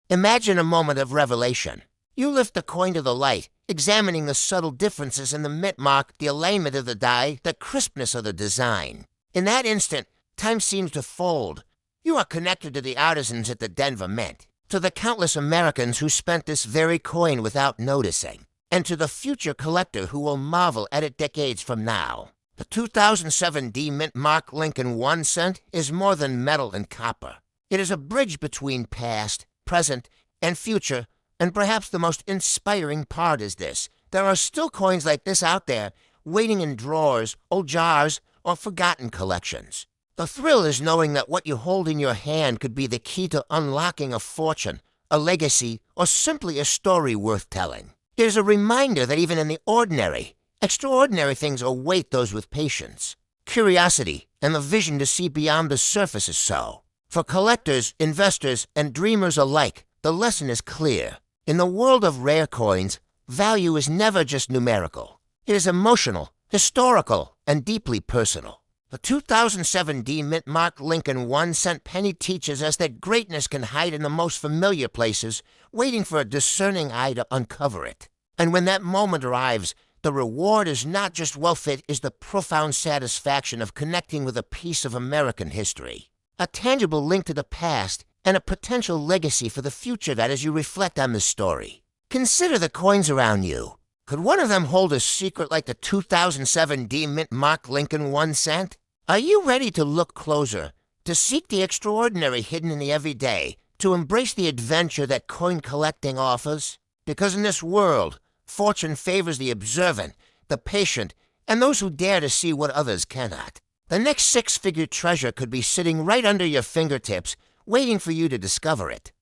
imagine a moment of revelation. You lift the coin to the light, examining the subtle differences in the mint mark, the alignment of the die, the crispness of the design. In that instant, time seems to fold. You are connected to the artisans at the Denver Mint, to the countless Americans who spent this very coin without noticing, and to the future collector who will marvel at it decades from now. The 2007 D-Mint Mark Lincoln 1-cent is more than metal and copper. It is a bridge between past, present, and future, and perhaps the most inspiring part is this: there are still coins like this out there, waiting in drawers, old jars, or forgotten collections. The thrill is knowing that what you hold in your hand could be the key to unlocking a fortune, a legacy, or simply a story worth telling. It is a reminder that even in the ordinary, extraordinary things await those with patience, curiosity, and the vision to see beyond the surface is so. For collectors, investors, and dreamers alike, the lesson is clear. In the world of rare coins, value is never just numerical. It is emotional, historical, and deeply personal. The 2007 D Mint Mark Lincoln 1-cent penny teaches us that greatness can hide in the most familiar places, waiting for a discerning eye to uncover it. And when that moment arrives, the reward is not just wealth, it is the profound satisfaction of connecting with a piece of American history. A tangible link to the past and a potential legacy for the future that as you reflect on this story. Consider the coins around you. Could one of them hold a secret like the 2007 D Mint Mark Lincoln 1 cent? Are you ready to look closer, to seek the extraordinary hidden in the everyday, to embrace the adventure that coin collecting offers? Because in this world, fortune favors the observant, the patient, and those who dare to see what others cannot. The next six-figure treasure could be sitting right under your fingertips, waiting for you to discover it.